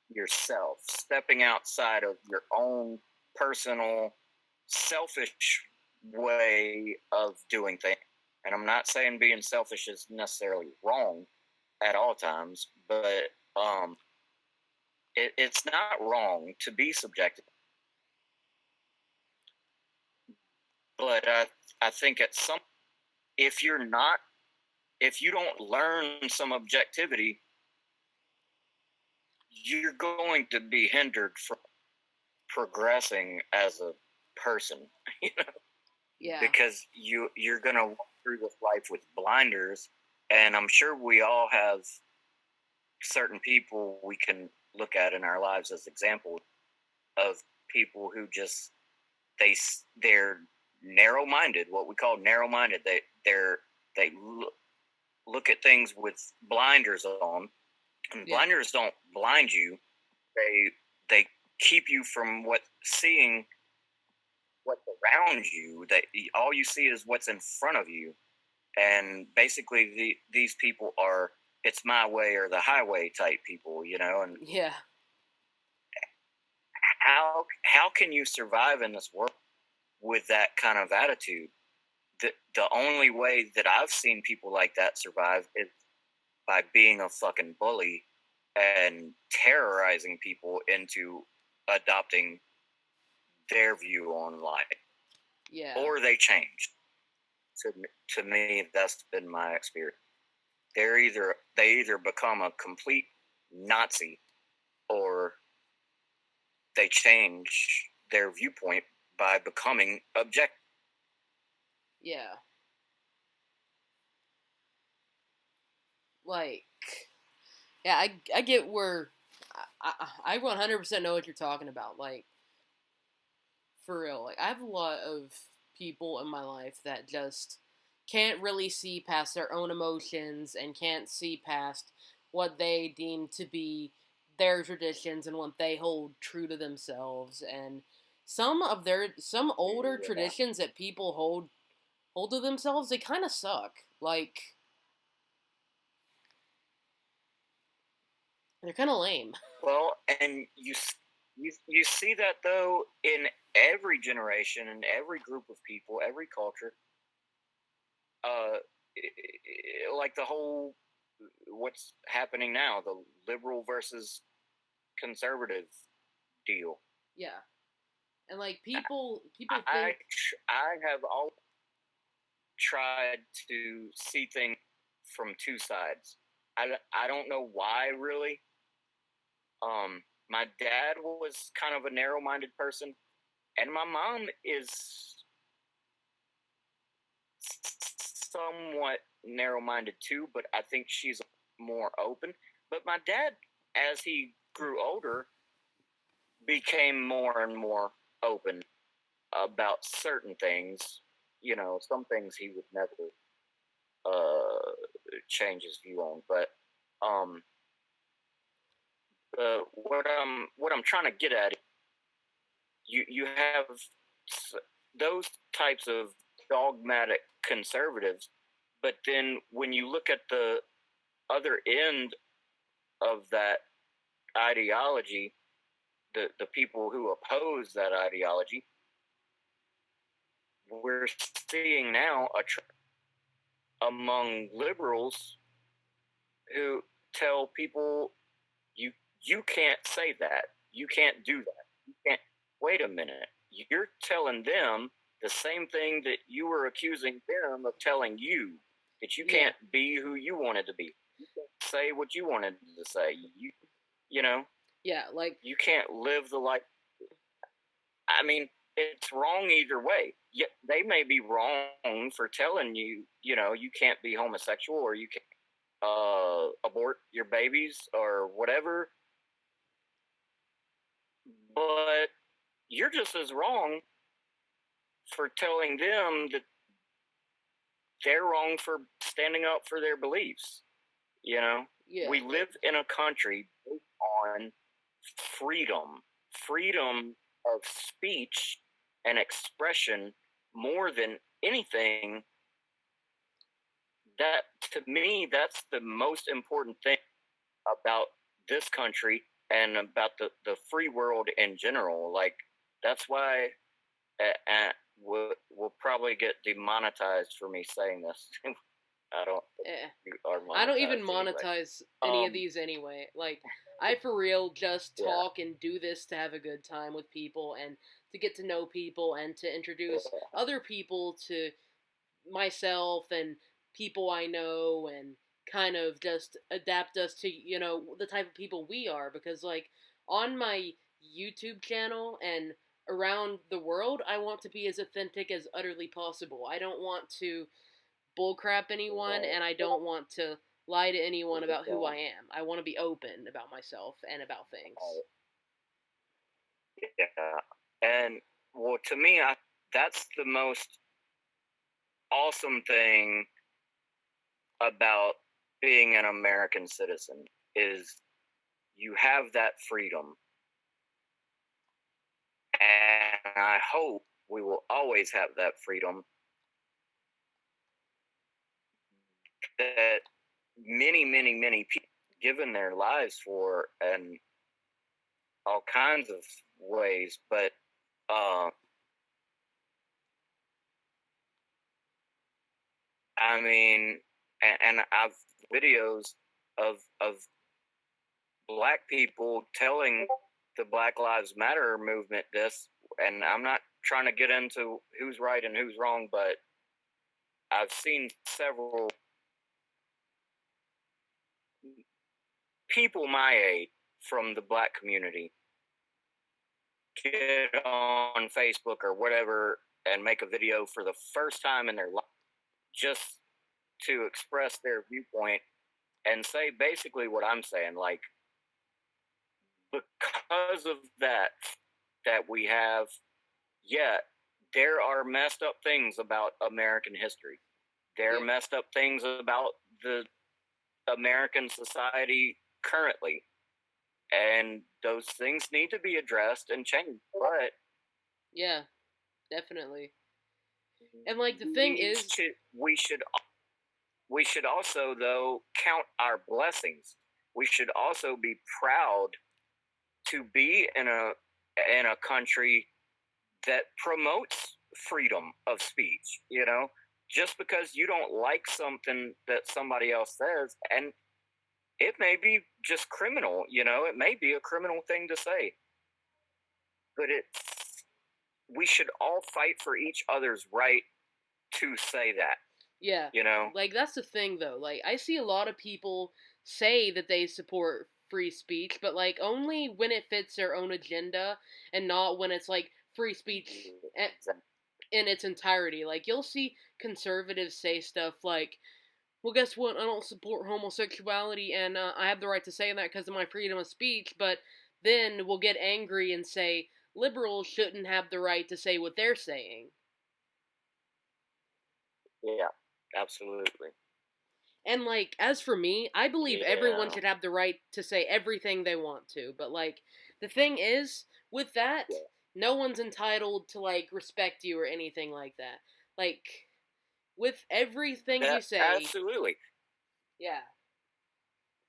yourself, stepping outside of your own personal, selfish way of doing things. And I'm not saying being selfish is necessarily wrong at all times, but it's not wrong to be subjective. But I think if you don't learn some objectivity, you're going to be hindered from progressing as a person, you know? Yeah. Because you're going to walk through this life with blinders, and I'm sure we all have certain people we can look at in our lives as examples of people who just they're narrow-minded, what we call narrow-minded. They look at things with blinders on, and blinders don't blind you. They keep you from seeing what's around you. That all you see is what's in front of you, and basically these people are it's my way or the highway type people, you know. And yeah, how can you survive in this world with that kind of attitude? The only way that I've seen people like that survive is by being a fucking bully and terrorizing people into adopting their view on life. Yeah. Or they change. To me, that's been my experience. They either become a complete Nazi, or they change their viewpoint by becoming objective. Yeah. Like, yeah, I get where I 100% know what you're talking about. Like, for real. Like, I have a lot of people in my life that just can't really see past their own emotions and can't see past what they deem to be their traditions and what they hold true to themselves. And some older traditions that people hold to themselves, they kind of suck. Like, they're kind of lame. Well, and you see that though in every generation, in every group of people, every culture. Like the whole what's happening now, the liberal versus conservative deal. Yeah, and like people think I have all tried to see things from two sides. I don't know why really. My dad was kind of a narrow-minded person, and my mom is somewhat narrow-minded too, but I think she's more open. But my dad, as he grew older, became more and more open about certain things. You know, some things he would never change his view on. But what I'm trying to get at, you have those types of dogmatic conservatives, but then when you look at the other end of that ideology, the people who oppose that ideology, we're seeing now among liberals who tell people you can't say that, you can't do that, you can't. Wait a minute, you're telling them the same thing that you were accusing them of telling you, that you can't be who you wanted to be. You can't say what you wanted to say. You know, Yeah, like you can't live the life. I mean, it's wrong either way. Yeah, they may be wrong for telling you, you can't be homosexual or you can't abort your babies or whatever, but you're just as wrong for telling them that they're wrong for standing up for their beliefs. yeah, We live in a country based on freedom of speech and expression more than anything. That, to me, that's the most important thing about this country and about the free world in general. Like, that's why we'll probably get demonetized for me saying this. I don't eh. think we are I don't even monetized anyway. monetize any of these anyway. Like, I for real just Yeah. talk and do this to have a good time with people and to get to know people and to introduce other people to myself and people I know and kind of just adapt us to, the type of people we are. Because, like, on my YouTube channel and around the world, I want to be as authentic as utterly possible. I don't want to bullcrap anyone, and I don't want to lie to anyone about who I am. I want to be open about myself and about things. Yeah, and well, to me, that's the most awesome thing about being an American citizen is you have that freedom, and I hope we will always have that freedom that many people given their lives for and all kinds of ways, but I mean, and I've videos of black people telling the Black Lives Matter movement this, and I'm not trying to get into who's right and who's wrong, but I've seen several people my age from the black community get on Facebook or whatever and make a video for the first time in their life just to express their viewpoint and say basically what I'm saying, like, because of that we have, yeah, there are messed up things about American history. There are messed up things about the American society currently, and those things need to be addressed and changed. But yeah, definitely. And like the thing is, we should also, though, count our blessings. We should also be proud to be in a country that promotes freedom of speech. Just because you don't like something that somebody else says, and it may be just criminal, it may be a criminal thing to say, but we should all fight for each other's right to say that. yeah, like that's the thing though. Like I see a lot of people say that they support free speech, but like only when it fits their own agenda and not when it's like free speech in its entirety. Like you'll see conservatives say stuff like, well, guess what? I don't support homosexuality, and I have the right to say that because of my freedom of speech. But then we'll get angry and say liberals shouldn't have the right to say what they're saying. Yeah, absolutely. And like, as for me, I believe everyone should have the right to say everything they want to. But like, the thing is, with that, no one's entitled to like respect you or anything like that. Like, with everything you say, absolutely. Yeah.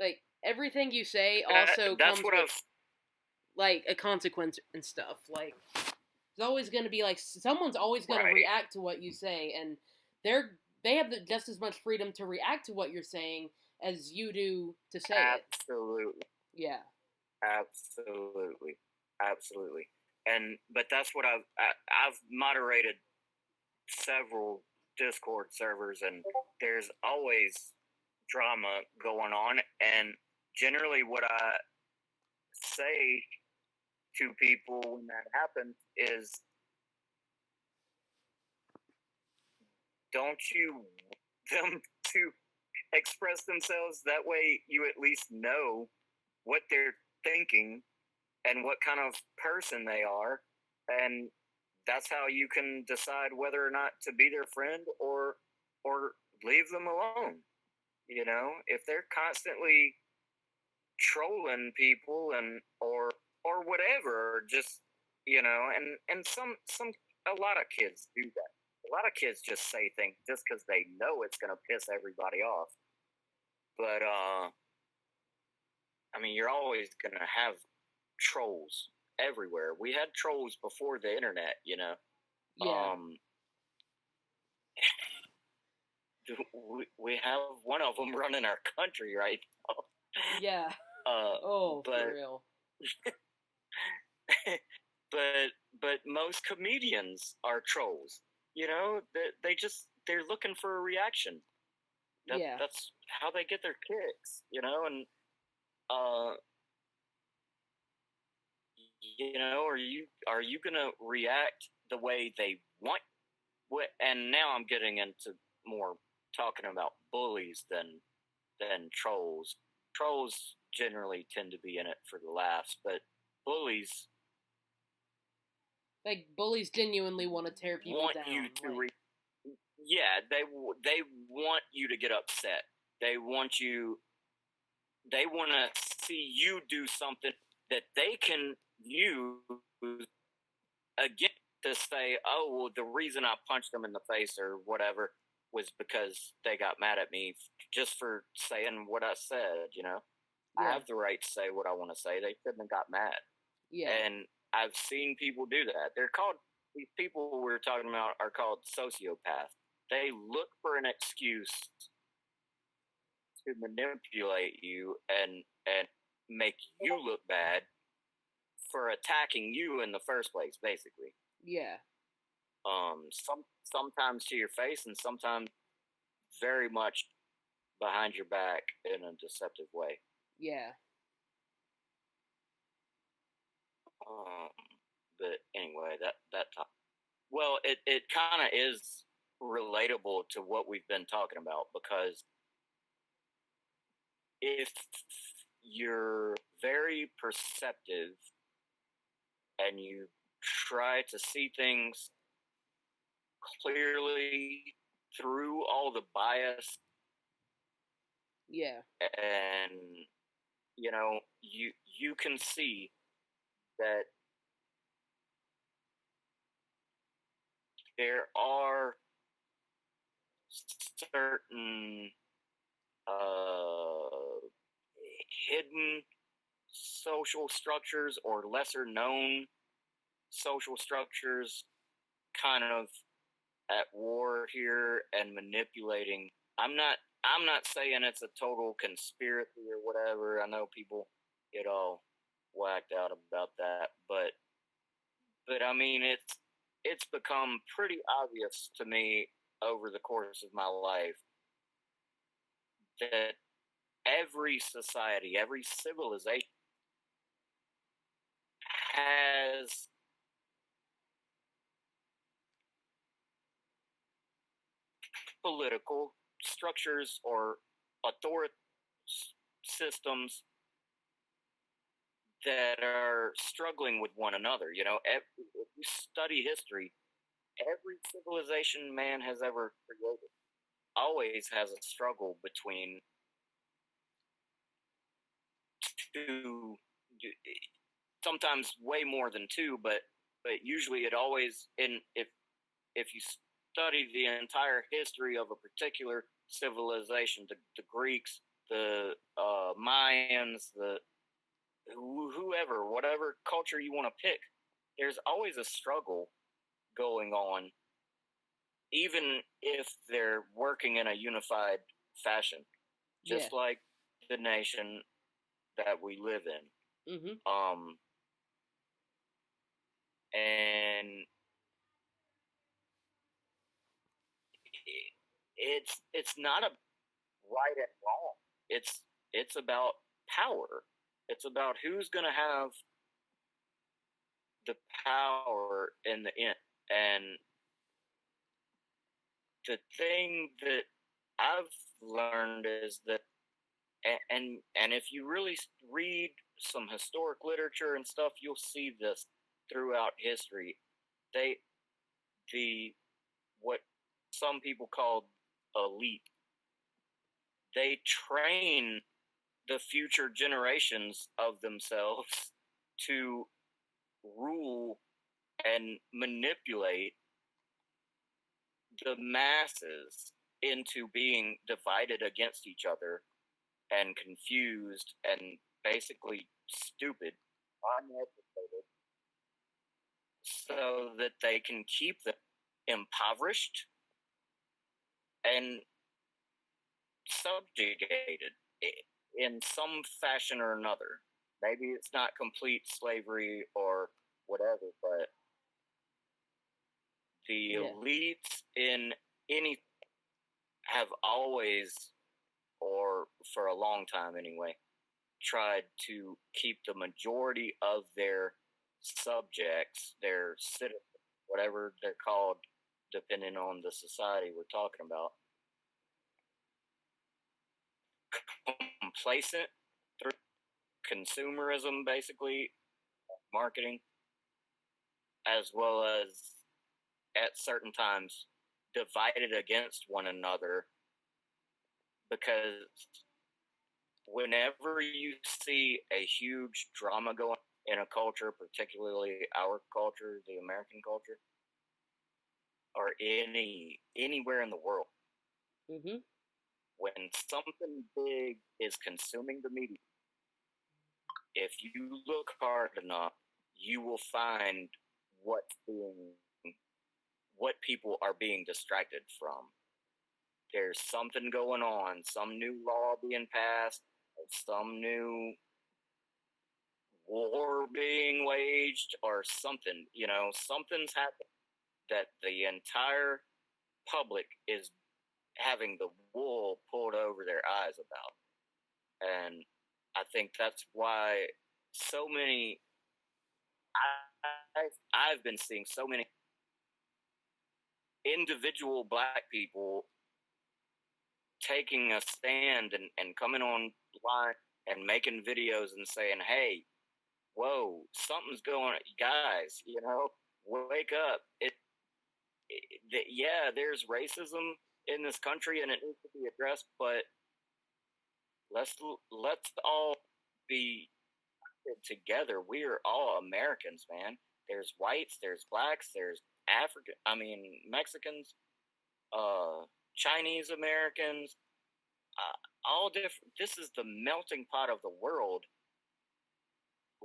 Like everything you say also that's comes what with like a consequence and stuff. Like there's always going to be like someone's always going to react to what you say, and they have just as much freedom to react to what you're saying as you do to say it. Absolutely. Yeah. Absolutely. But that's what I've moderated several Discord servers, and there's always drama going on, And generally, what I say to people when that happens is, don't you want them to express themselves? That way you at least know what they're thinking and what kind of person they are, and that's how you can decide whether or not to be their friend or leave them alone. If they're constantly trolling people or whatever, or just and some a lot of kids do that. A lot of kids just say things just because they know it's going to piss everybody off. But I mean, you're always going to have trolls everywhere. We had trolls before the internet. Yeah. We have one of them running our country right now. Yeah. For real. but most comedians are trolls. They're looking for a reaction. That's how they get their kicks. And are you gonna react the way they want? And now I'm getting into more talking about bullies than trolls. Trolls generally tend to be in it for the laughs, but bullies, like, bullies genuinely want to tear people want down. You to yeah, they want you to get upset. They want to see you do something that they can use again to say, oh, well, the reason I punched them in the face or whatever was because they got mad at me just for saying what I said. I have the right to say what I want to say. They shouldn't have got mad. Yeah. And I've seen people do that. These people we're talking about are called sociopaths. They look for an excuse to manipulate you and make you look bad for attacking you in the first place, basically. Yeah. Sometimes to your face, and sometimes very much behind your back in a deceptive way. Yeah. But anyway, that topic. Well, it kind of is relatable to what we've been talking about, because if you're very perceptive and you try to see things clearly through all the bias, yeah, and you can see that there are certain hidden social structures or lesser known social structures kind of at war here and manipulating. I'm not saying it's a total conspiracy or whatever. I know people get all whacked out about that, but I mean, it's become pretty obvious to me over the course of my life that every society, every civilization has political structures or authority systems that are struggling with one another. If you study history, every civilization man has ever created always has a struggle between two, sometimes way more than two, but usually it always, if you study the entire history of a particular civilization, the Greeks, the Mayans, the whoever, whatever culture you want to pick, there's always a struggle going on, even if they're working in a unified fashion, just like the nation that we live in. Mm-hmm. And it's not a right and wrong. it's about power. It's about who's going to have the power in the end. And the thing that I've learned is that, and if you really read some historic literature and stuff, you'll see this throughout history. The what some people call elite, they train the future generations of themselves to rule and manipulate the masses into being divided against each other and confused and basically stupid, uneducated, so that they can keep them impoverished and subjugated in some fashion or another. Maybe it's not complete slavery or whatever, but the elites in any have always, or for a long time anyway, tried to keep the majority of their subjects, their citizens, whatever they're called, depending on the society we're talking about, complacent through consumerism, basically, marketing, as well as at certain times divided against one another, because whenever you see a huge drama going in a culture, particularly our culture, the American culture, or anywhere in the world, when something big is consuming the media, if you look hard enough, you will find what people are being distracted from. There's something going on, some new law being passed, some new war being waged, or something. Something's happened that the entire public is having the wool pulled over their eyes about. And I think that's why so many, I've been seeing so many individual black people taking a stand and coming online and making videos and saying, hey, whoa, something's going on, guys, wake up. Yeah, there's racism in this country and it needs to be addressed, but let's all be together. We are all Americans, man. There's whites, there's blacks, there's Mexicans, Chinese Americans, all different. This is the melting pot of the world.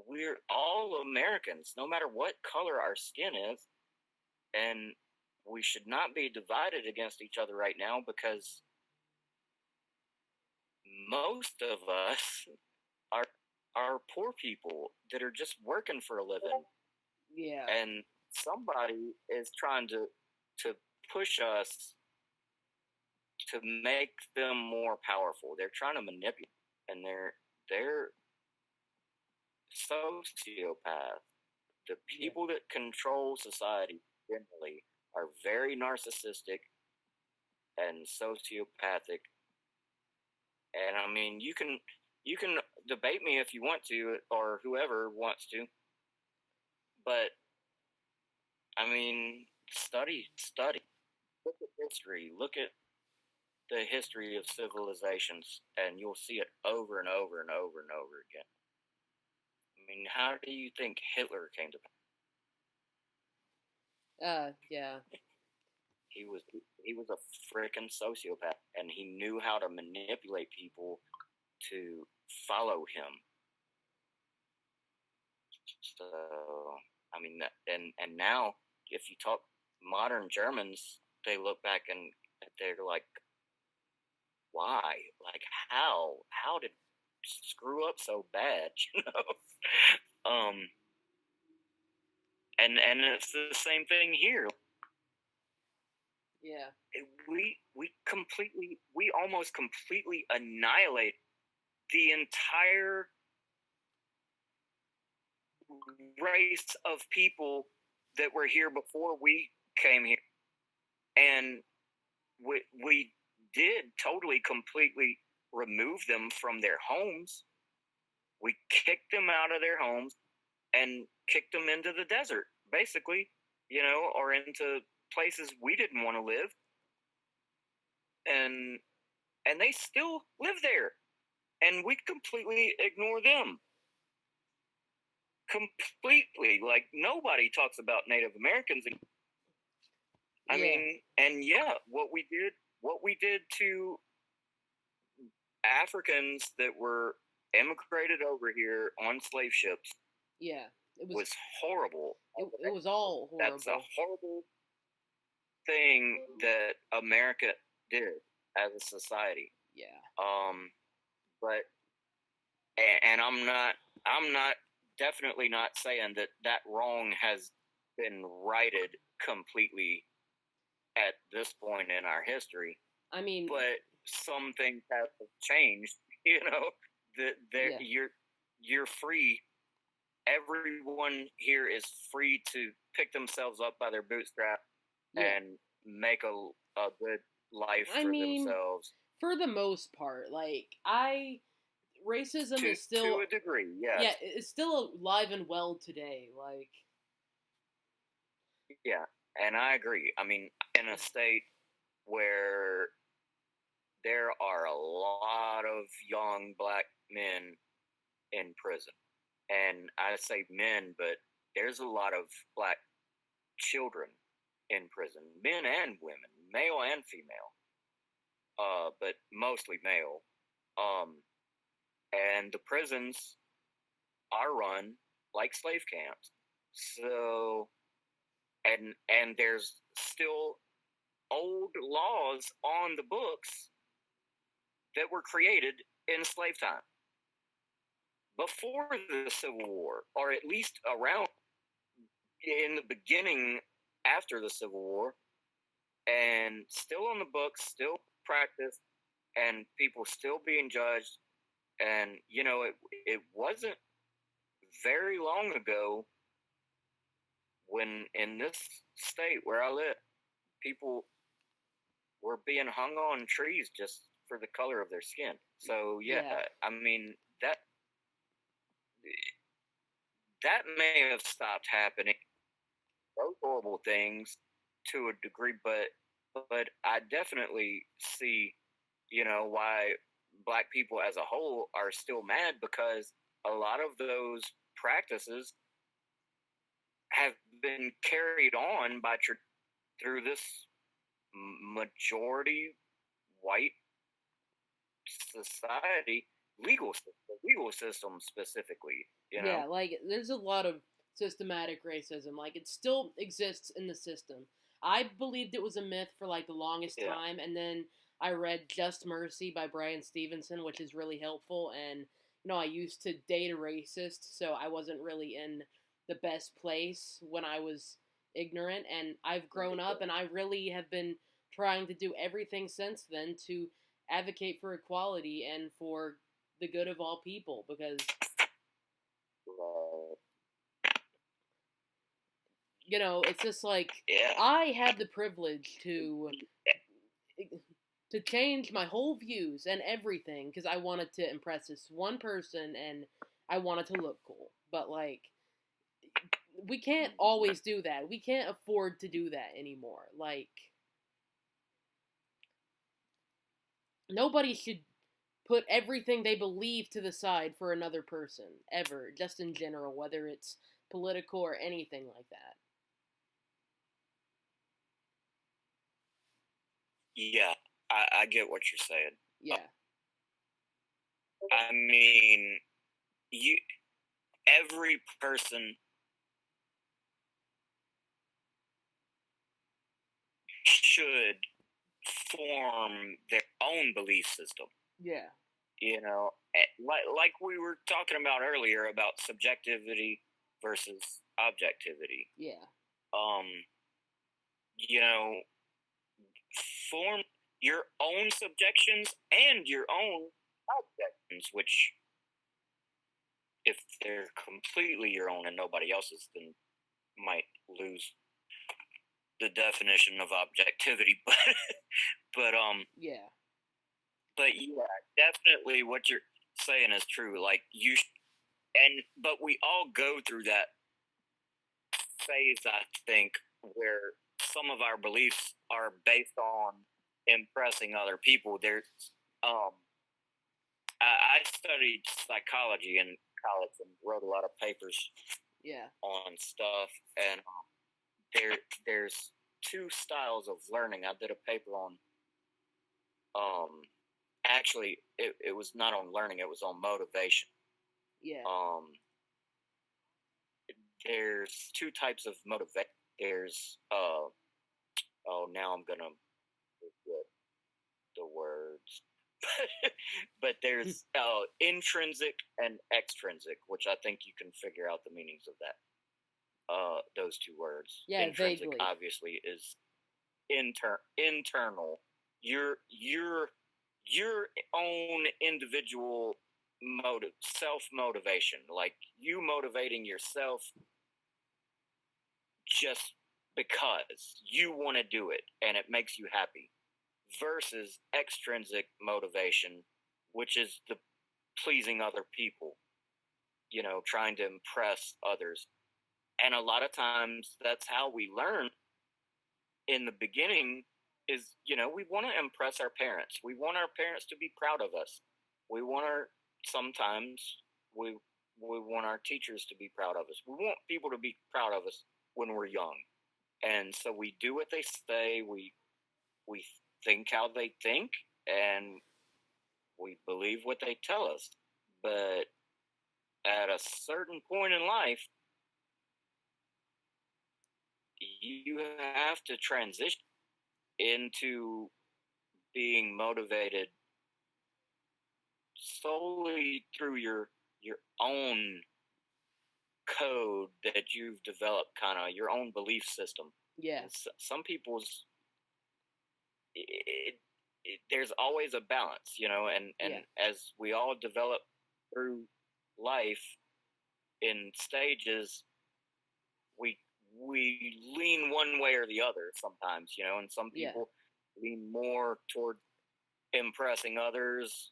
We're all Americans, no matter what color our skin is, and we should not be divided against each other right now, because most of us are poor people that are just working for a living. Yeah. And somebody is trying to push us to make them more powerful. They're trying to manipulate, and they're sociopaths. The people that control society generally are very narcissistic and sociopathic. And I mean, you can debate me if you want to, or whoever wants to, but I mean, study. Look at history. Look at the history of civilizations, and you'll see it over and over and over and over again. I mean, how do you think Hitler came to pass? Yeah. He was a freaking sociopath, and he knew how to manipulate people to follow him. So, I mean, and now, if you talk modern Germans, they look back and they're like, why? Like, how did screw up so bad? And it's the same thing here. Yeah. We almost completely annihilate the entire race of people that were here before we came here, and we did totally, completely remove them from their homes. We kicked them out of their homes and kicked them into the desert, basically, or into places we didn't want to live, and they still live there, and we completely ignore them. Completely, like nobody talks about Native Americans. I mean, and what we did to Africans that were immigrated over here on slave ships. Yeah, it was horrible. It was all horrible. That's a horrible thing that America did as a society. Yeah. But and I'm not definitely not saying that wrong has been righted completely at this point in our history. I mean, but some things have changed. That you're free. Everyone here is free to pick themselves up by their bootstraps and make a good life for themselves. For the most part, racism is still, to a degree, yeah, it's still alive and well today. Yeah, and I agree. I mean, in a state where there are a lot of young black men in prison, and I say men, but there's a lot of black children in prison, men and women, male and female, but mostly male. And the prisons are run like slave camps. So, and there's still old laws on the books that were created in slave time before the Civil War, or at least around in the beginning after the Civil War, and still on the books, still practiced, and people still being judged. And it wasn't very long ago when in this state where I live, people were being hung on trees just for the color of their skin. So I mean that may have stopped happening. Those horrible things to a degree, but I definitely see, why black people as a whole are still mad, because a lot of those practices have been carried on through this majority white society, legal system specifically. Yeah, there's a lot of systematic racism. It still exists in the system. I believed it was a myth for the longest time, and then I read Just Mercy by Brian Stevenson, which is really helpful. And I used to date a racist, so I wasn't really in the best place when I was ignorant. And I've grown up, and I really have been trying to do everything since then to advocate for equality and for the good of all people, because it's just I had the privilege to change my whole views and everything because I wanted to impress this one person and I wanted to look cool. But we can't always do that. We can't afford to do that anymore. Nobody should put everything they believe to the side for another person, ever, just in general, whether it's political or anything like that. Yeah, I get what you're saying. Yeah. I mean, every person should form their own belief system. Yeah. Like we were talking about earlier about subjectivity versus objectivity. Yeah. Form your own subjections and your own objections, which, if they're completely your own and nobody else's, then might lose the definition of objectivity. But Yeah. but yeah, definitely what you're saying is true. Like but we all go through that phase, I think, where some of our beliefs are based on impressing other people. Um, I studied psychology in college and wrote a lot of papers Yeah. on stuff, and there's two styles of learning. I did a paper on, um, actually, it was not on learning; it was on motivation. Yeah. Um, there's two types of motivation. There's oh, now I'm gonna forget the words. But there's intrinsic and extrinsic, which I think you can figure out the meanings of that. Those two words. Yeah, Intrinsic, vaguely. obviously, is internal. Your own individual self motivation, like you motivating yourself just because you want to do it and it makes you happy, versus extrinsic motivation, which is the pleasing other people, trying to impress others. And a lot of times that's how we learn in the beginning is, we want to impress our parents. We want our parents to be proud of us. We want sometimes we want our teachers to be proud of us. We want people to be proud of us when we're young. And so we do what they say, we think how they think, and we believe what they tell us. But at a certain point in life, you have to transition into being motivated solely through your own code that you've developed, kind of your own belief system. Yeah. Some people's there's always a balance, and Yeah. as we all develop through life in stages, we lean one way or the other sometimes, and some Yeah. people lean more toward impressing others,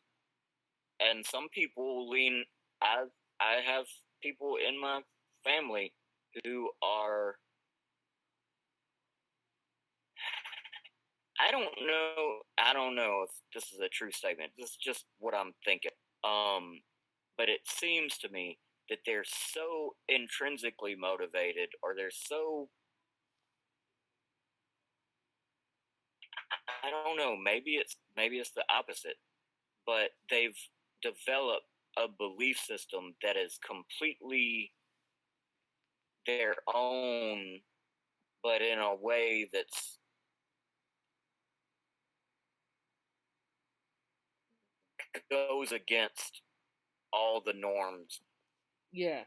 and some people lean. I have people in my family who are, I don't know if this is a true statement. This is just what I'm thinking. But it seems to me that they're so intrinsically motivated, or they're so, I don't know, maybe it's the opposite, but they've developed a belief system that is completely their own, but in a way that's goes against all the norms Yeah.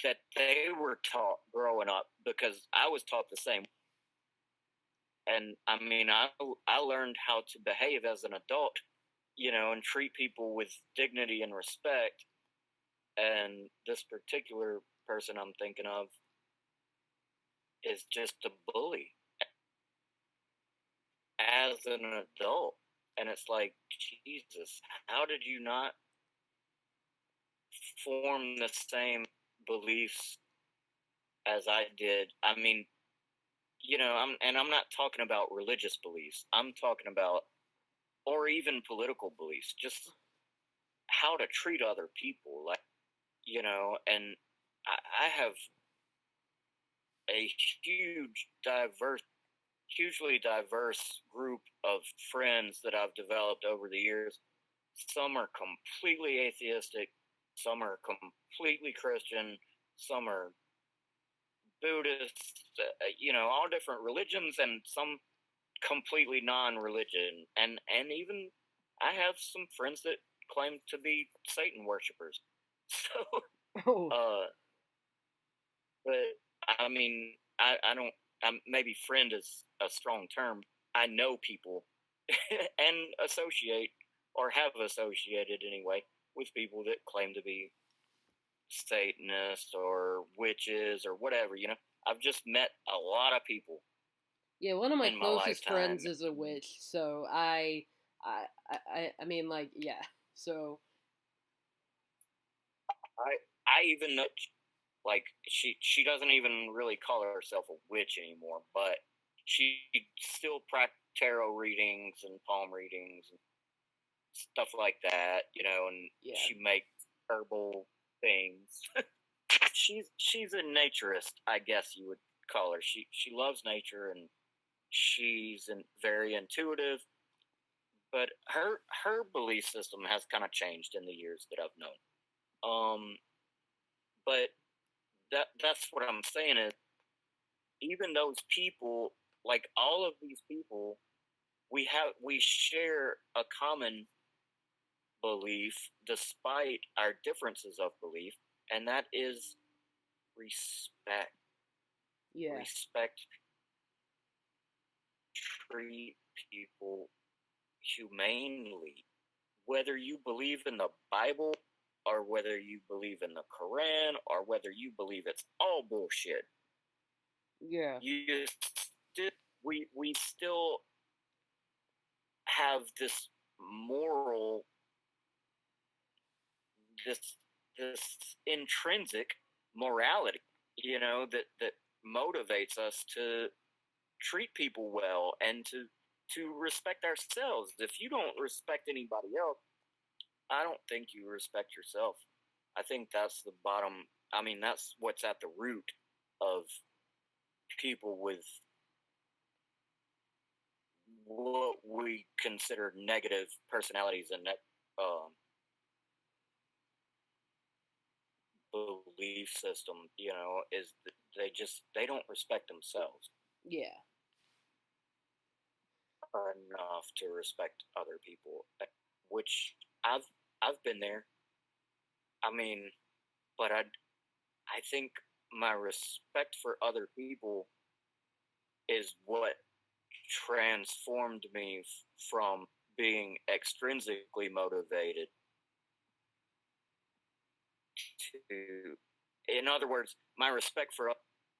that they were taught growing up, because I was taught the same. And I mean, I learned how to behave as an adult, and treat people with dignity and respect. And this particular person I'm thinking of is just a bully as an adult. And it's like, Jesus, how did you not form the same beliefs as I did? I mean, I'm not talking about religious beliefs. I'm talking about, or even political beliefs, just how to treat other people. Like, and I have a hugely diverse group of friends that I've developed over the years. Some are completely atheistic, some are completely Christian, some are Buddhist, all different religions, and some completely non-religion, and even I have some friends that claim to be Satan worshippers. So, Oh. but I mean, I don't. Maybe friend is a strong term. I know people and associate or have associated anyway, with people that claim to be Satanists or witches or whatever. I've just met a lot of people Yeah, one of my in my closest lifetime. friends is a witch, so I mean, like, yeah. So I even know, like, she doesn't even really call herself a witch anymore, but she still practices tarot readings and palm readings and stuff like that, and yeah, she makes herbal things. She's a naturist, I guess you would call her. She loves nature, and she's very intuitive, but her belief system has kind of changed in the years that I've known. But that's what I'm saying is, even those people, like all of these people, we share a common belief despite our differences of belief, and that is respect. yeah, Respect, treat people humanely. Whether you believe in the Bible or whether you believe in the Quran or whether you believe it's all bullshit, yeah, you still we still have this moral, this intrinsic morality, that motivates us to treat people well and to respect ourselves. If you don't respect anybody else, I don't think you respect yourself. I think that's the bottom. I mean, that's what's at the root of people with what we consider negative personalities and um, belief system. Is that they don't respect themselves yeah, enough to respect other people, which I've been there. I mean, but I think my respect for other people is what transformed me from being extrinsically motivated to, in other words, my respect for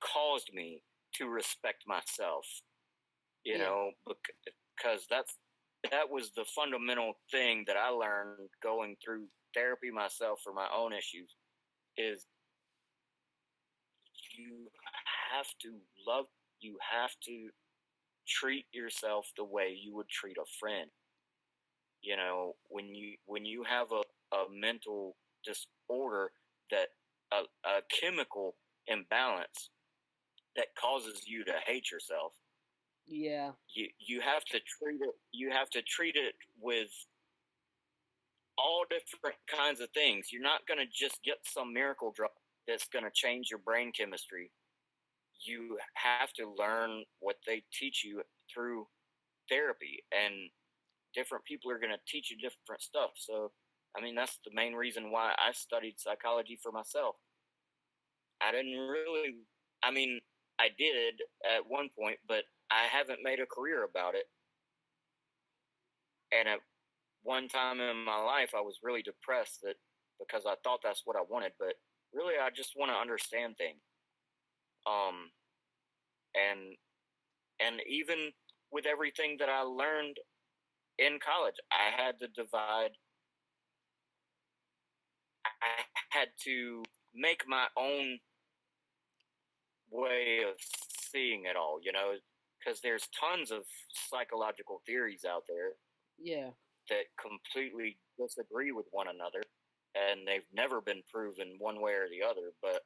caused me to respect myself. yeah, Because that was the fundamental thing that I learned going through therapy myself for my own issues is you have to love, you have to treat yourself the way you would treat a friend. When you have a mental disorder, that a chemical imbalance that causes you to hate yourself, yeah, you have to treat it with all different kinds of things. You're not going to just get some miracle drug that's going to change your brain chemistry. You have to learn what they teach you through therapy, and different people are going to teach you different stuff. So, I mean, that's the main reason why I studied psychology for myself. I didn't really, I mean, I did at one point, but I haven't made a career about it. And at one time in my life, I was really depressed that because I thought that's what I wanted, but really, I just want to understand things. Um, and even with everything that I learned in college, I had to make my own way of seeing it all, because there's tons of psychological theories out there yeah, that completely disagree with one another, and they've never been proven one way or the other. But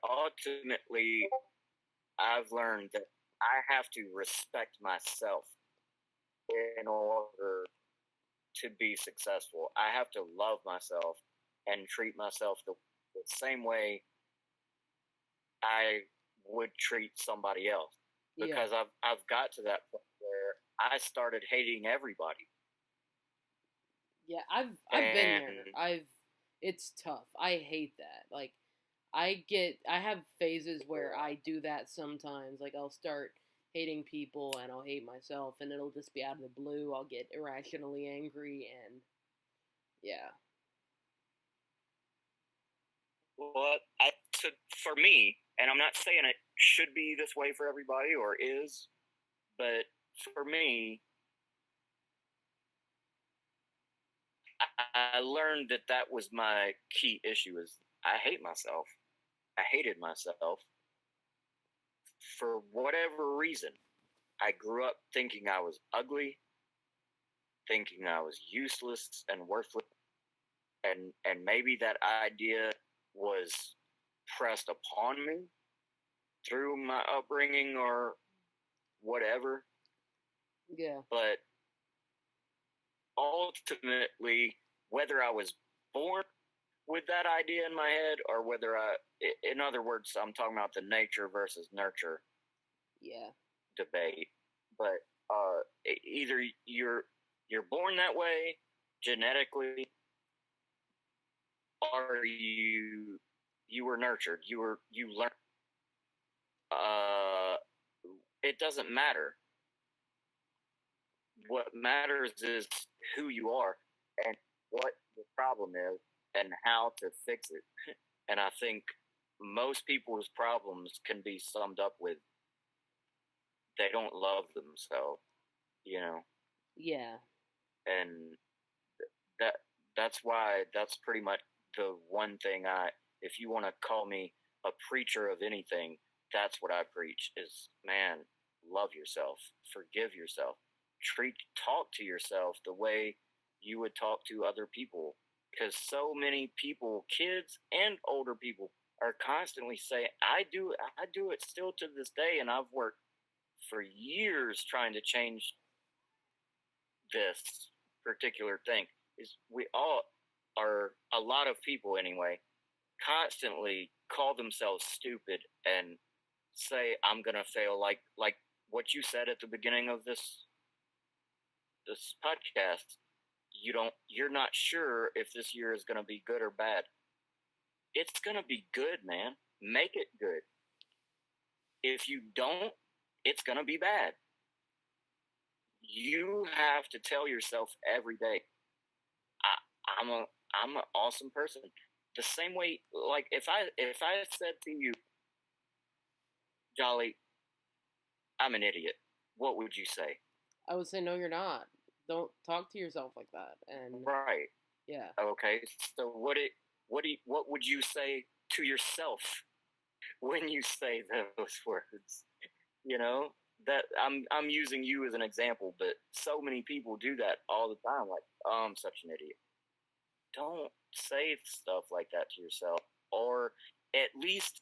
ultimately, I've learned that I have to respect myself in order to be successful. I have to love myself and treat myself the same way I would treat somebody else, yeah, because I've got to that point where I started hating everybody. yeah. I've been there. And It's tough. I hate that. Like, I have phases where I do that sometimes. Like, I'll start hating people and I'll hate myself and it'll just be out of the blue. I'll get irrationally angry and yeah. Well, for me, and I'm not saying it should be this way for everybody or is, but for me, I learned that that was my key issue is I hate myself. I hated myself for whatever reason. I grew up thinking I was ugly, thinking I was useless and worthless, and maybe that idea was pressed upon me through my upbringing or whatever. Yeah. But ultimately, whether I was born with that idea in my head or whether in other words, I'm talking about the nature versus nurture Yeah. debate. But either you're born that way genetically, or you were nurtured. You learned. Uh, it doesn't matter. What matters is who you are and what the problem is and how to fix it. And I think most people's problems can be summed up with they don't love themselves, you know. Yeah. And that that's why that's pretty much the one thing if you want to call me a preacher of anything, that's what I preach is man, love yourself, forgive yourself, talk to yourself the way you would talk to other people, because so many people, kids and older people, are constantly saying I do it still to this day, and I've worked for years trying to change this particular thing. Is we all are, a lot of people anyway, constantly call themselves stupid and say I'm gonna fail, like what you said at the beginning of this podcast. You're not sure if this year is gonna be good or bad. It's gonna be good, man. Make it good. If you don't, it's gonna be bad. You have to tell yourself every day, I'm a I'm an awesome person. The same way, like if I said to you, Jolly, I'm an idiot, what would you say? I would say no you're not. Don't talk to yourself like that. And Right. yeah. Okay. So what would you say to yourself when you say those words? You know that I'm using you as an example, but so many people do that all the time. Like, oh, I'm such an idiot. Don't say stuff like that to yourself, or at least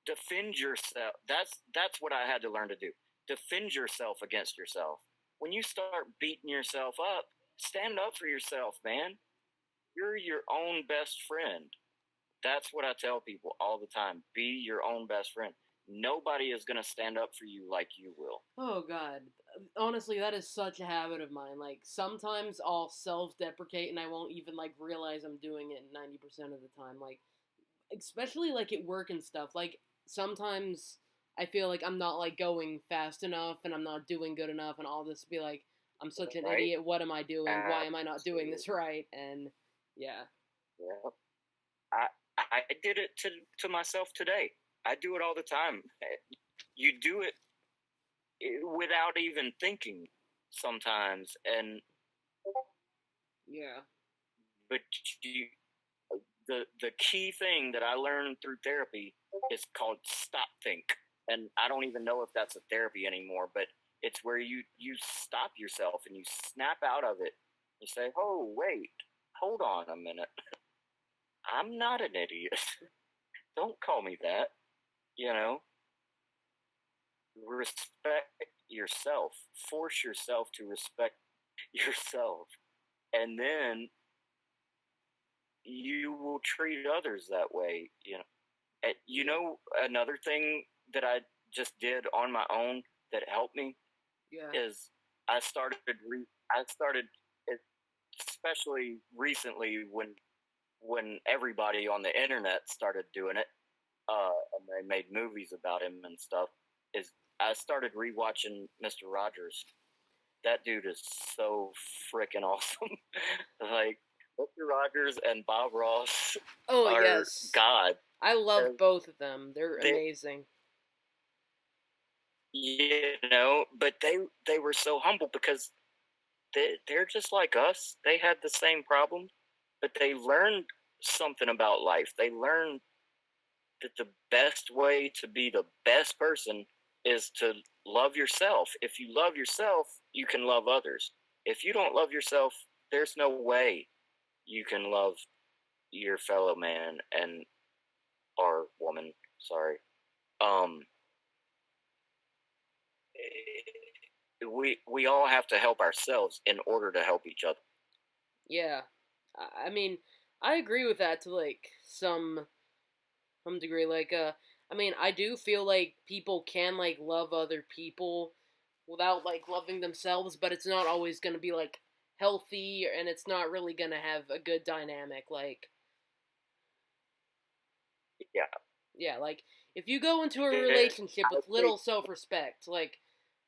defend yourself. That's what I had to learn to do. Defend yourself against yourself. When you start beating yourself up, stand up for yourself, man. You're your own best friend. That's what I tell people all the time. Be your own best friend. Nobody is going to stand up for you like you will. Oh god. Honestly, that is such a habit of mine. Like sometimes I'll self-deprecate and I won't even like realize I'm doing it 90% of the time. Like especially like at work and stuff. Like sometimes I feel like I'm not like going fast enough and I'm not doing good enough and I'll just be like I'm such an Right? idiot. What am I doing? Why am I not doing Absolutely. this right? And yeah. Yeah. I I did it to myself today. I do it all the time. You do it without even thinking sometimes, and Yeah. but you, the key thing that I learned through therapy is called stop think, and I don't even know if that's a therapy anymore, but it's where you stop yourself and you snap out of it. You say, "Oh wait, hold on a minute. I'm not an idiot. Don't call me that." You know, respect yourself. Force yourself to respect yourself, and then you will treat others that way. You Yeah. know, another thing that I just did on my own that helped me Yeah. is I started, especially recently when everybody on the internet started doing it, and they made movies about him and stuff. is I started rewatching Mr. Rogers. That dude is so freaking awesome. Like Mr. Rogers and Bob Ross Oh are yes, God. I love both of them. They're They, amazing. but they were so humble because they're just like us. They had the same problems, but they learned something about life. They learned that the best way to be the best person is to love yourself. If you love yourself, you can love others. If you don't love yourself, there's no way you can love your fellow man and or woman. Sorry. Um, we all have to help ourselves in order to help each other. Yeah, I mean, I agree with that to like some degree. Like, I mean, I do feel like people can like love other people without like loving themselves, but it's not always gonna be like healthy, and it's not really gonna have a good dynamic. Like, Yeah. yeah, like if you go into a relationship I with think little self respect, like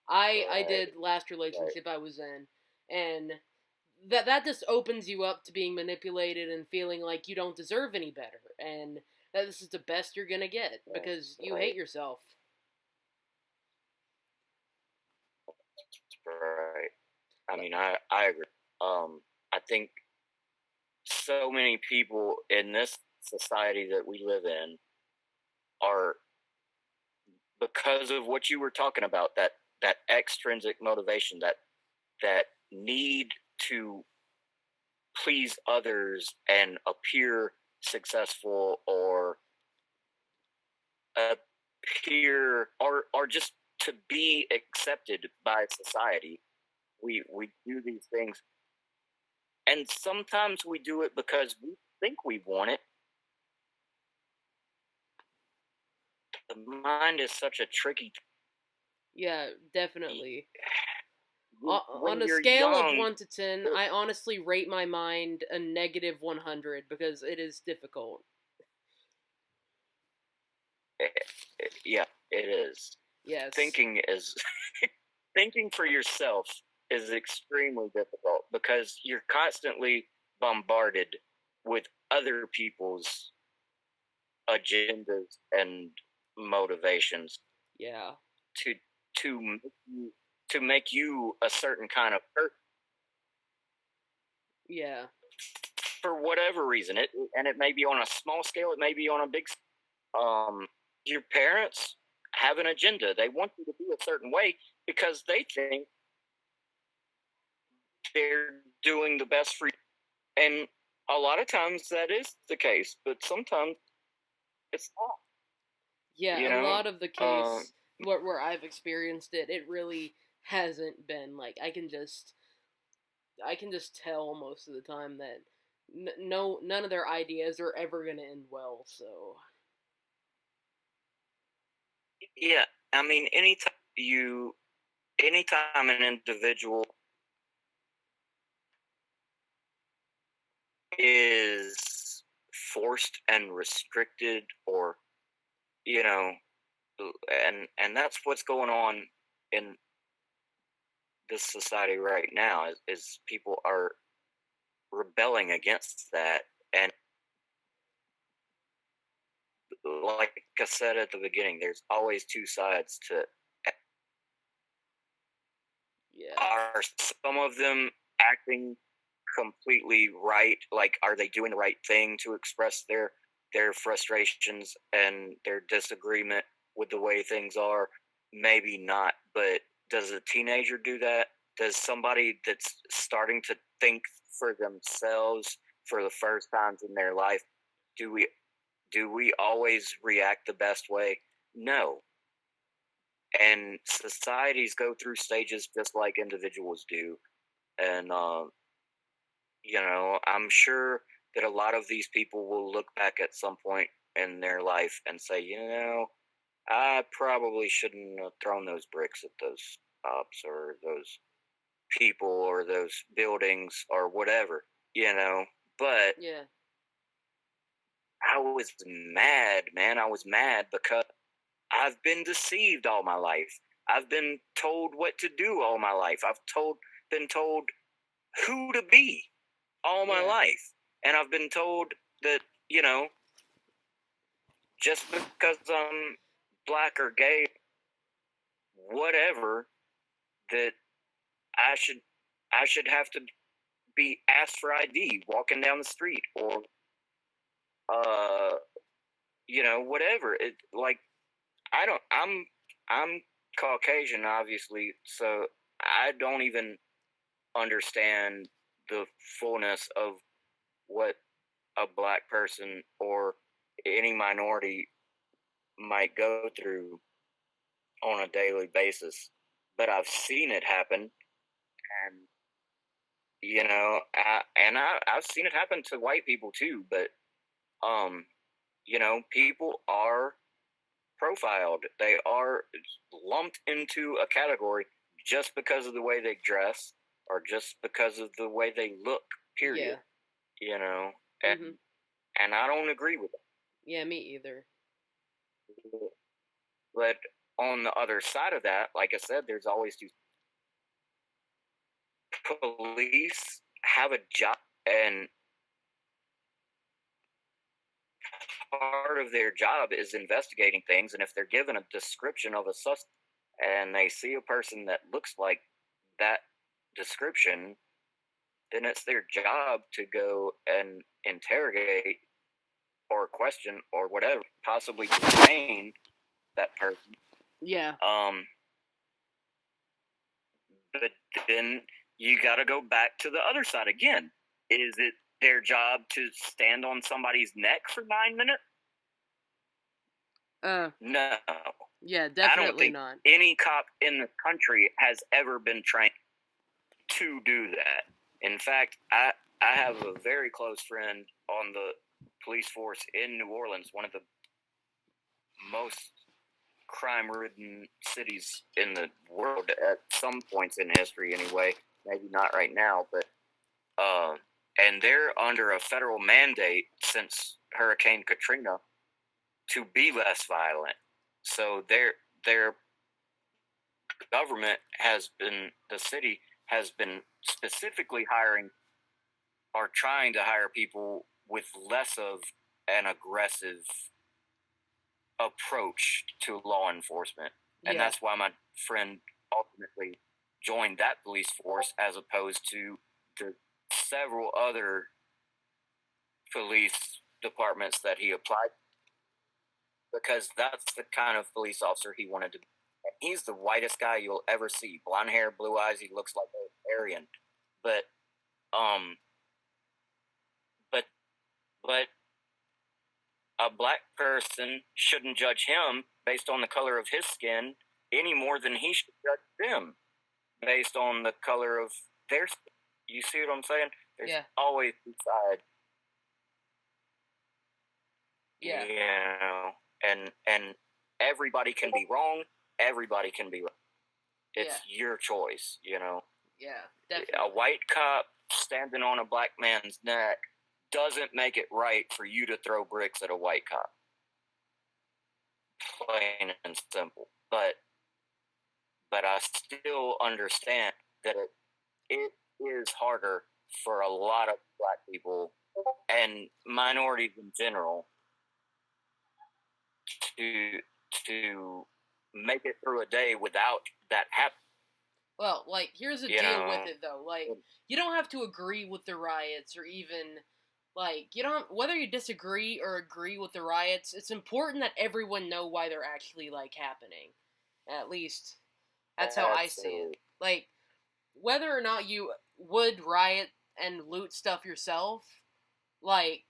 I right, did last right. relationship I was in, and that just opens you up to being manipulated and feeling like you don't deserve any better, and that this is the best you're gonna get because you hate Right, yourself. right. I But mean, I agree. I think so many people in this society that we live in are because of what you were talking about that extrinsic motivation that need to please others and appear successful or appear or just to be accepted by society. We do these things, and sometimes we do it because we think we want it. The mind is such a tricky. yeah, definitely. On When a you're scale of young, 1 to 10, I honestly rate my mind a negative 100 because it is difficult. yeah, it is. Yes. Thinking is thinking for yourself is extremely difficult because you're constantly bombarded with other people's agendas and motivations Yeah. to to to make you a certain kind of person Yeah. for whatever reason. It may be on a small scale, it may be on a big. Your parents have an agenda. They want you to be a certain way because they think they're doing the best for you. And a lot of times that is the case, but sometimes it's not. Yeah, You a know, lot of the um, case where I've experienced it, it really hasn't been like I can just tell most of the time that no none of their ideas are ever going to end well. So, yeah. I mean, anytime an individual is forced and restricted, or you know, and that's what's going on in this society right now is people are rebelling against that. And like I said at the beginning, there's always two sides to. yeah. Are some of them acting completely right? Like, are they doing the right thing to express their frustrations and their disagreement with the way things are? Maybe not, but does a teenager do that? Does somebody that's starting to think for themselves for the first times in their life, do we always react the best way? No. And societies go through stages just like individuals do. And I'm sure that a lot of these people will look back at some point in their life and say, I probably shouldn't have thrown those bricks at those cops or those people or those buildings or whatever. But Yeah. I was mad, man. I was mad because I've been deceived all my life. I've been told what to do all my life. Been told who to be all my life. And I've been told that, just because I'm black or gay, whatever, that I should have to be asked for ID walking down the street, or whatever. It like I don't I'm Caucasian, obviously, so I don't even understand the fullness of what a black person or any minority might go through on a daily basis. But I've seen it happen, and I've seen it happen to white people too. But people are profiled. They are lumped into a category just because of the way they dress or just because of the way they look. Period. Yeah. And and I don't agree with that. Yeah, me either. But on the other side of that, like I said, there's always these police have a job, and part of their job is investigating things. And if they're given a description of a suspect and they see a person that looks like that description, then it's their job to go and interrogate or question or whatever, possibly detain that person. Yeah. But then you got to go back to the other side again. Is it their job to stand on somebody's neck for 9 minutes? No. Yeah, definitely I don't think not. any cop in the country has ever been trained to do that. In fact, I have a very close friend on the police force in New Orleans, one of the most crime-ridden cities in the world at some points in history anyway. Maybe not right now, but and they're under a federal mandate since Hurricane Katrina to be less violent. So their government the city has been specifically hiring or trying to hire people with less of an aggressive approach to law enforcement. And that's why my friend ultimately joined that police force as opposed to the several other police departments that he applied, because that's the kind of police officer he wanted to be. He's the whitest guy you'll ever see. Blonde hair, blue eyes. He looks like an Aryan. But but a black person shouldn't judge him based on the color of his skin any more than he should judge them based on the color of their skin. You see what I'm saying? There's always two sides. Yeah. And everybody can be wrong. Everybody can be right. It's your choice, Yeah, definitely. A white cop standing on a black man's neck doesn't make it right for you to throw bricks at a white cop. Plain and simple. But I still understand that it is harder for a lot of black people and minorities in general to make it through a day without that happening. Well, like, here's the deal with it, though. Like, you don't have to agree with the riots or even, like, you don't, whether you disagree or agree with the riots, it's important that everyone know why they're actually, like, happening. At least, that's how I see it. Like, whether or not you would riot and loot stuff yourself, like,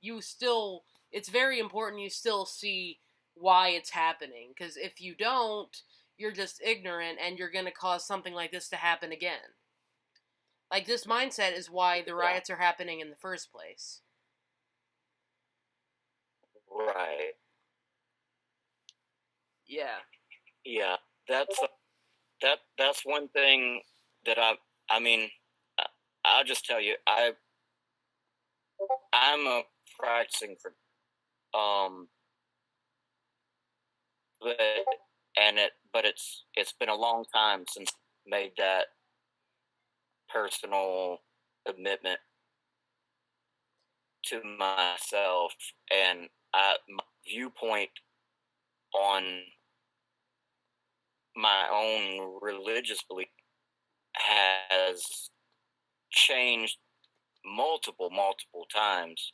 you still, it's very important you still see why it's happening. Because if you don't, you're just ignorant and you're going to cause something like this to happen again. Like, this mindset is why the riots are happening in the first place. Right. Yeah. Yeah. That's one thing that I mean, I'll just tell you, I'm a practicing for but it's been a long time since I made that personal commitment to myself, and my viewpoint on my own religious belief has changed multiple times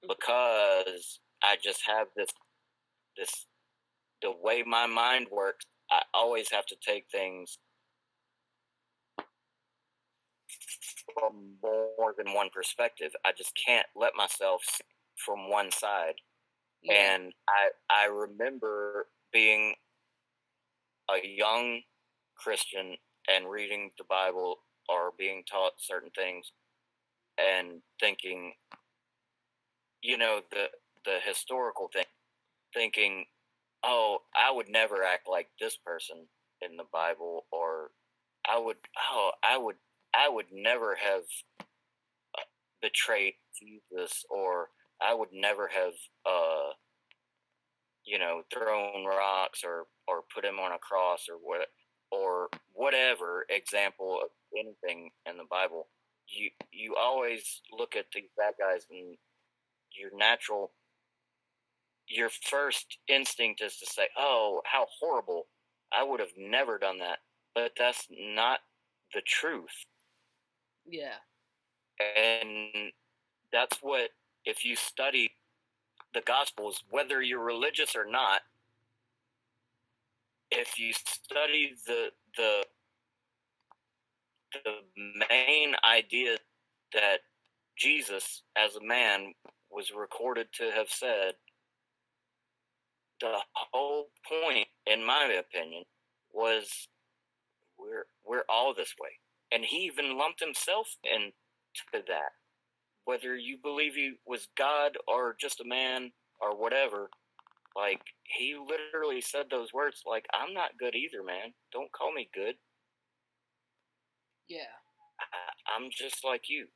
because I just have this the way my mind works. I always have to take things from more than one perspective. I just can't let myself see from one side. Yeah. And I remember being a young Christian and reading the Bible or being taught certain things and thinking, the historical thing, thinking, oh, I would never act like this person in the Bible, or I would, oh, I would never have betrayed Jesus, or I would never have, thrown rocks or put him on a cross or whatever example of anything in the Bible. You always look at these bad guys, and your natural, your first instinct is to say, "Oh, how horrible! I would have never done that." But that's not the truth, Yeah. and that's what, if you study the Gospels, whether you're religious or not, if you study the main idea that Jesus, as a man, was recorded to have said, the whole point, in my opinion, was we're all this way, and he even lumped himself into that. Whether you believe he was God or just a man or whatever, like, he literally said those words, like, I'm not good either, man. Don't call me good. Yeah. I'm just like you,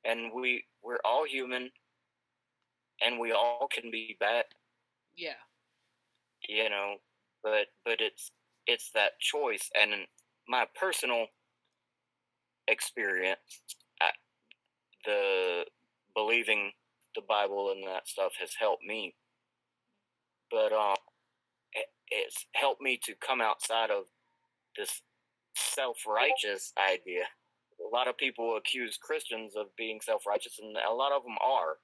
and we're all human, and we all can be bad, Yeah. you know, but it's that choice. And in my personal experience, I, the believing the Bible and that stuff has helped me, but it's helped me to come outside of this self-righteous idea. A lot of people accuse Christians of being self-righteous, and a lot of them are.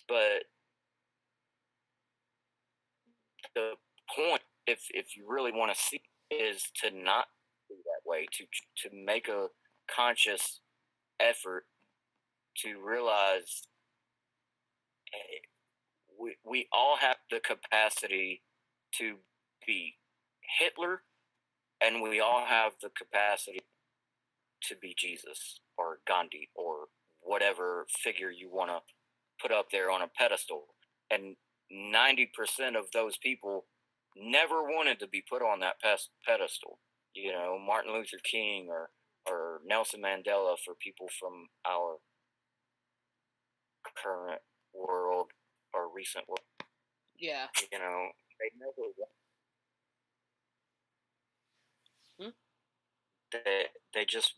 But the point, if you really want to see, is to not be that way. To make a conscious effort to realize, we all have the capacity to be Hitler, and we all have the capacity to be Jesus or Gandhi or whatever figure you want to put up there on a pedestal. And 90% of those people never wanted to be put on that pedestal. Martin Luther King or Nelson Mandela, for people from our current world or recent world. Yeah. They never Hmm? they just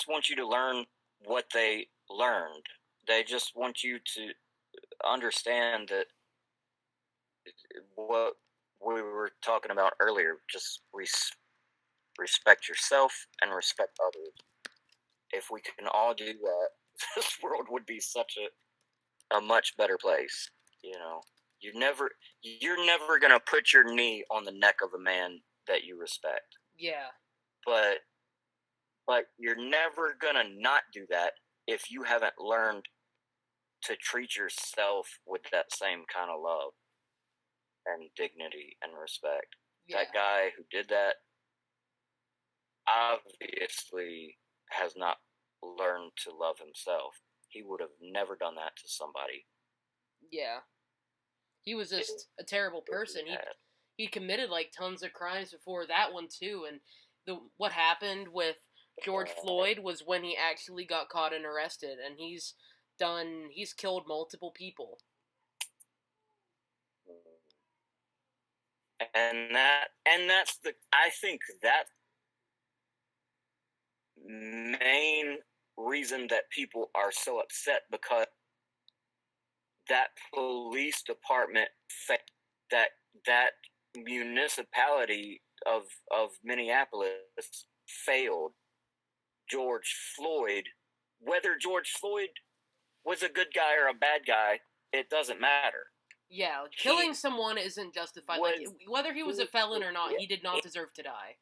want you to learn what they learned. They just want you to understand that what we were talking about earlier, just respect yourself and respect others. If we can all do that, this world would be such a much better place. You know, you're never gonna put your knee on the neck of a man that you respect. Yeah. But you're never gonna not do that if you haven't learned to treat yourself with that same kind of love and dignity and respect. Yeah. That guy who did that obviously has not learned to love himself. He would have never done that to somebody. Yeah. He was just a terrible person. He committed like tons of crimes before that one too, and what happened with George Floyd was when he actually got caught and arrested, and he's killed multiple people. And that's the, I think that main reason that people are so upset, because that police department, that municipality of Minneapolis failed George Floyd. Whether George Floyd was a good guy or a bad guy, it doesn't matter. Yeah, killing someone isn't justified. Like, whether he was a felon or not, he did not deserve to die.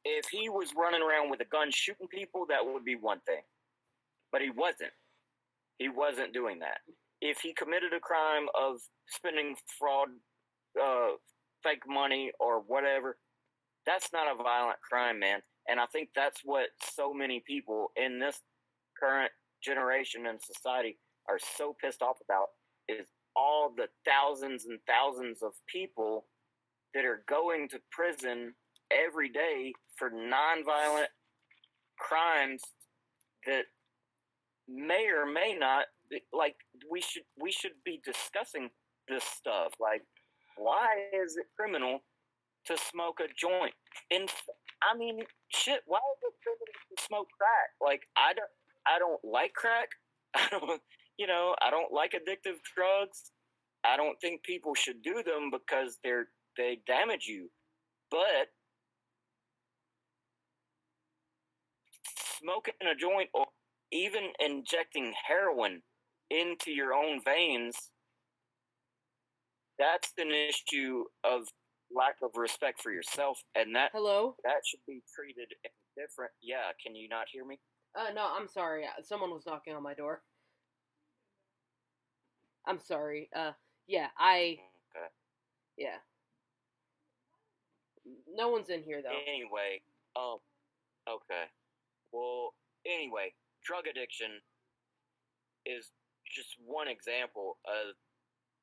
If he was running around with a gun shooting people, that would be one thing. But he wasn't. He wasn't doing that. If he committed a crime of spending fraud, fake money, or whatever, that's not a violent crime, man. And I think that's what so many people in this current generation and society are so pissed off about, is all the thousands and thousands of people that are going to prison every day for nonviolent crimes that may or may not, like, we should be discussing this stuff. Like, why is it criminal to smoke a joint? And I mean, shit, why is it criminal to smoke crack? Like, I don't like crack. I don't like addictive drugs. I don't think people should do them because they damage you. But smoking a joint, or even injecting heroin into your own veins, that's an issue of lack of respect for yourself, and that should be treated different. Yeah, can you not hear me? No, I'm sorry. Someone was knocking on my door. I'm sorry. Yeah, Okay. Yeah. No one's in here, though. Anyway, okay. Well, anyway, drug addiction is just one example of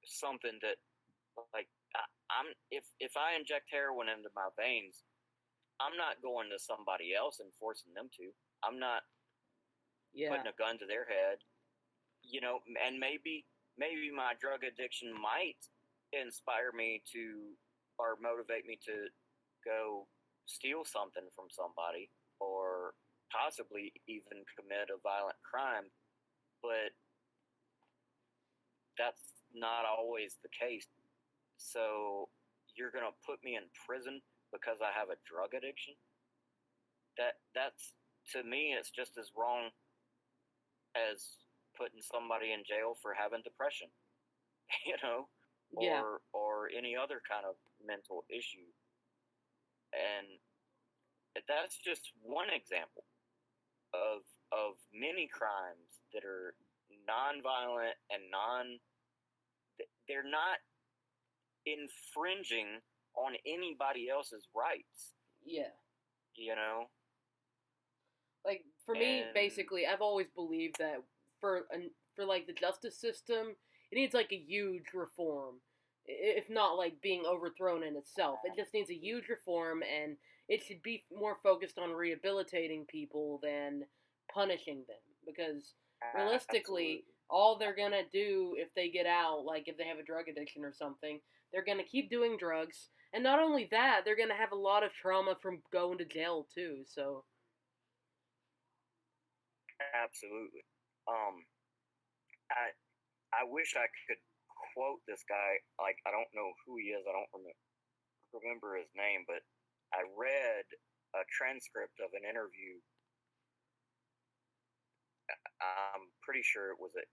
something that, like, if I inject heroin into my veins, I'm not going to somebody else and forcing them to. I'm not putting a gun to their head, and maybe my drug addiction might inspire me to, or motivate me to go steal something from somebody, or possibly even commit a violent crime, but that's not always the case. So you're going to put me in prison because I have a drug addiction? That's, to me, it's just as wrong as putting somebody in jail for having depression, or any other kind of mental issue. And that's just one example of many crimes that are nonviolent and they're not infringing on anybody else's rights. Yeah. Like, for me, basically, I've always believed that for like the justice system, it needs like a huge reform. If not like being overthrown in itself, it just needs a huge reform, and it should be more focused on rehabilitating people than punishing them. Because realistically, all they're gonna do if they get out, like if they have a drug addiction or something, they're gonna keep doing drugs, and not only that, they're gonna have a lot of trauma from going to jail too. So. Absolutely. I wish I could quote this guy. Like, I don't know who he is. I don't remember his name, but I read a transcript of an interview. I'm pretty sure it was a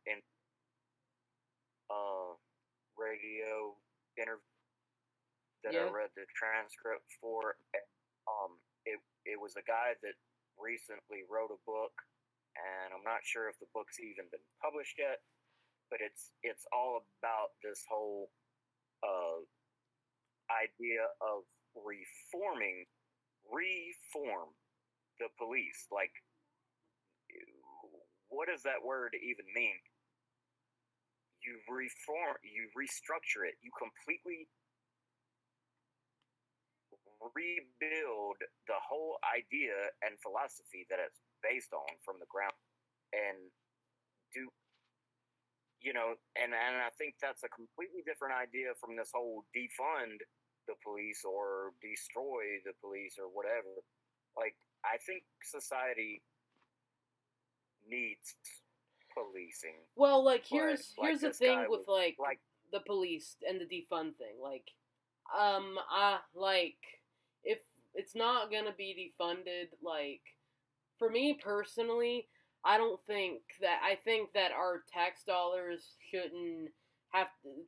radio interview that I read the transcript for. It was a guy that recently wrote a book, and I'm not sure if the book's even been published yet, but it's all about this whole idea of reform the police. Like, what does that word even mean? You reform, you restructure it, you completely rebuild the whole idea and philosophy that it's based on from the ground, and and I think that's a completely different idea from this whole defund the police or destroy the police or whatever. Like, I think society needs policing. Well, like But like here's the this thing guy with was like like, the police and the defund thing. Like if it's not gonna be defunded, like for me personally, I think that our tax dollars have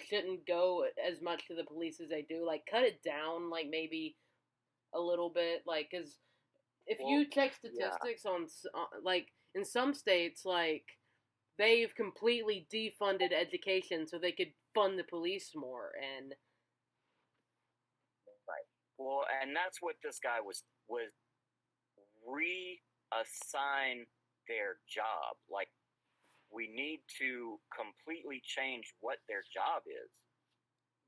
shouldn't go as much to the police as they do. Like cut it down, like maybe a little bit, like because if well, you check yeah, statistics on like in some states, like they've completely defunded education so they could fund the police more. And right. Well, and that's what this guy was reassign their job. Like, we need to completely change what their job is.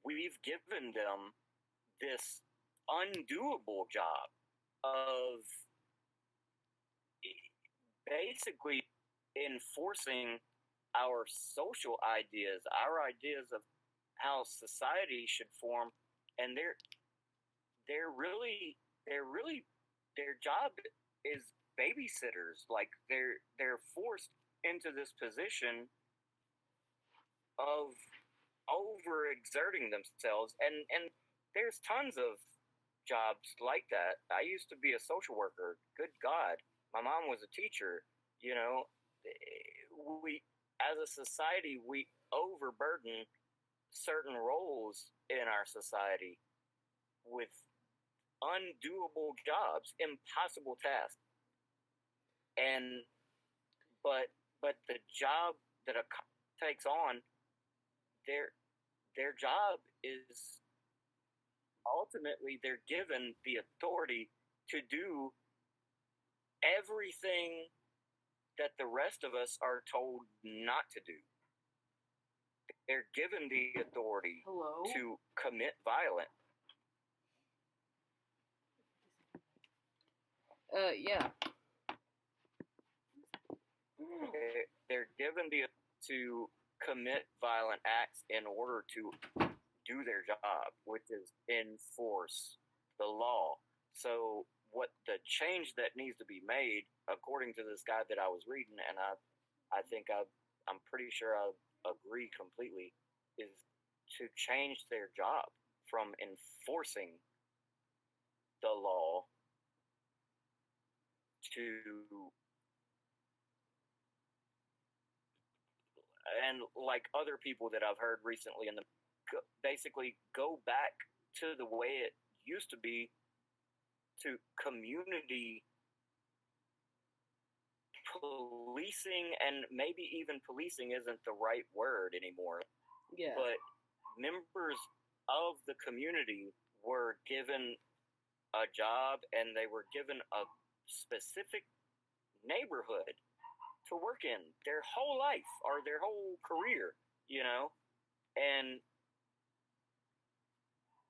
We've given them this undoable job of basically enforcing our social ideas, our ideas of how society should form, and they're really their job is babysitters. Like, they're forced into this position of overexerting themselves, and there's tons of jobs like that. I used to be a social worker. Good God, my mom was a teacher. You know, we as a society we overburden certain roles in our society with undoable jobs, impossible tasks, and but the job that a cop takes on, their their job is ultimately they're given the authority to do everything that the rest of us are told not to do. They're given the authority hello, to commit violence. yeah, They're given the to commit violent acts in order to do their job, which is enforce the law. So what the change that needs to be made, according to this guy that I was reading, and I think I'm pretty sure I agree completely, is to change their job from enforcing the law to, and like other people that I've heard recently, and basically go back to the way it used to be, to community policing. And maybe even policing isn't the right word anymore, yeah, but members of the community were given a job, and they were given a specific neighborhood to work in their whole life or their whole career, you know, and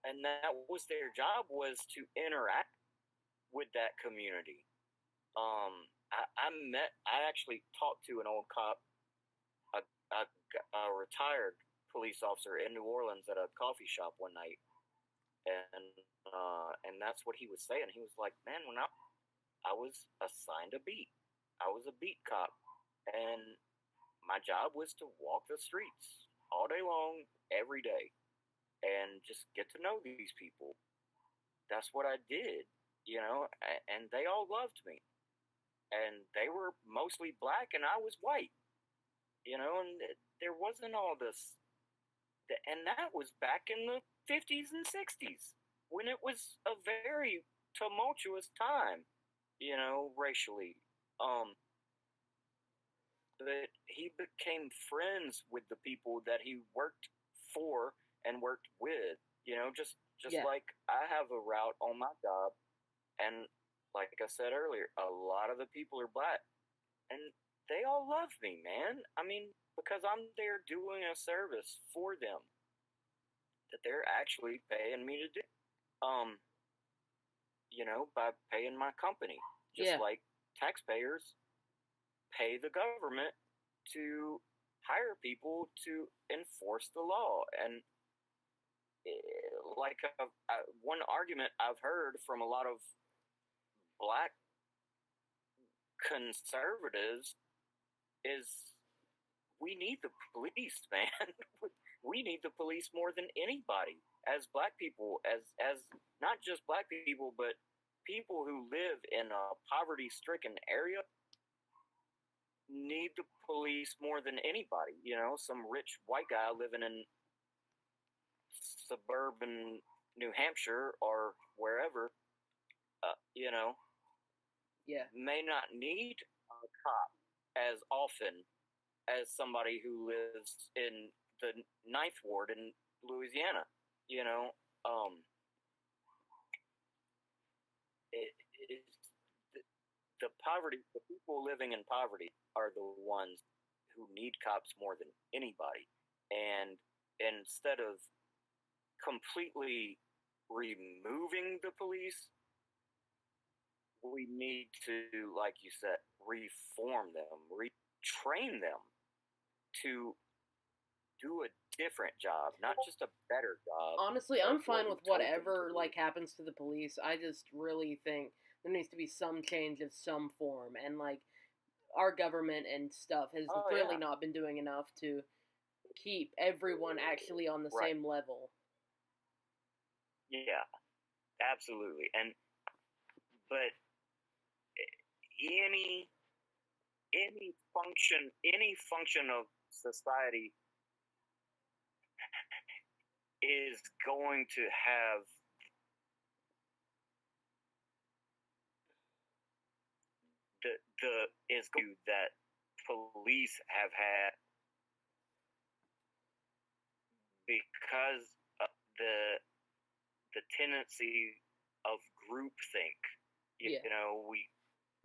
and that was their job, was to interact with that community. I actually talked to an old cop, a, a retired police officer in New Orleans at a coffee shop one night, and that's what he was saying. He was like, "Man, when I was assigned a beat, I was a beat cop, and my job was to walk the streets all day long, every day, and just get to know these people. That's what I did, and they all loved me. And they were mostly black, and I was white, and there wasn't all this. And that was back in the 50s and 60s, when it was a very tumultuous time, racially. But he became friends with the people that he worked for and worked with. Just yeah, like I have a route on my job, and like I said earlier, a lot of the people are black, and they all love me, man. I mean, because I'm there doing a service for them that they're actually paying me to do. Um, by paying my company, just yeah, like taxpayers pay the government to hire people to enforce the law. And like one argument I've heard from a lot of black conservatives is we need the police, man. We need the police more than anybody as black people, as not just black people, but people who live in a poverty-stricken area need the police more than anybody. Some rich white guy living in suburban New Hampshire or wherever, Yeah. may not need a cop as often as somebody who lives in the Ninth Ward in Louisiana. It, the poverty, the people living in poverty are the ones who need cops more than anybody. And instead of completely removing the police, we need to, like you said, reform them, retrain them to do a different job, not just a better job. Honestly, I'm fine with whatever happens to the police. I just really think there needs to be some change of some form, and our government and stuff has really not been doing enough to keep everyone actually on the same level. Yeah, absolutely. But any function of society is going to have that police have had because of the tendency of groupthink. We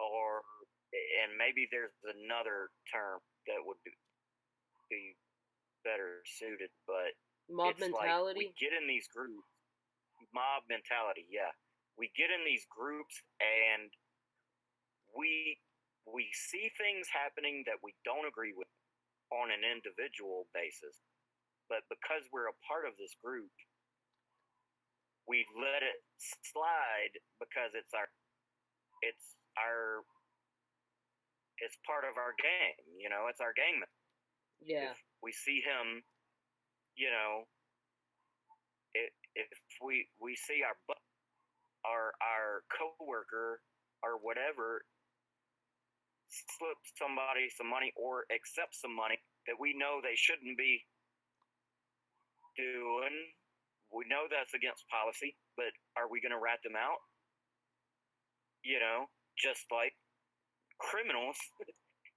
are, and maybe there's another term that would be better suited, but mob mentality. We get in these groups, mob mentality. Yeah, we get in these groups and we see things happening that we don't agree with on an individual basis, but because we're a part of this group, we let it slide because it's part of our gang. It's our gang. Yeah. If we see him, if we see our coworker or whatever slip somebody some money or accept some money that we know they shouldn't be doing, we know that's against policy, but are we going to rat them out? Just like criminals,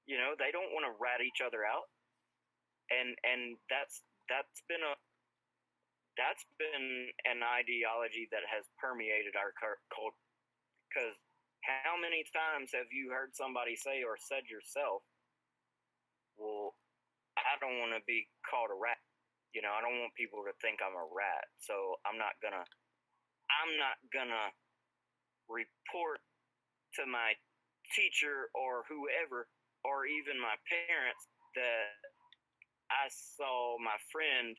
they don't want to rat each other out, and that's been an ideology that has permeated our culture. Because how many times have you heard somebody say or said yourself, well, I don't want to be called a rat. I don't want people to think I'm a rat, so I'm not gonna report to my teacher or whoever or even my parents that I saw my friend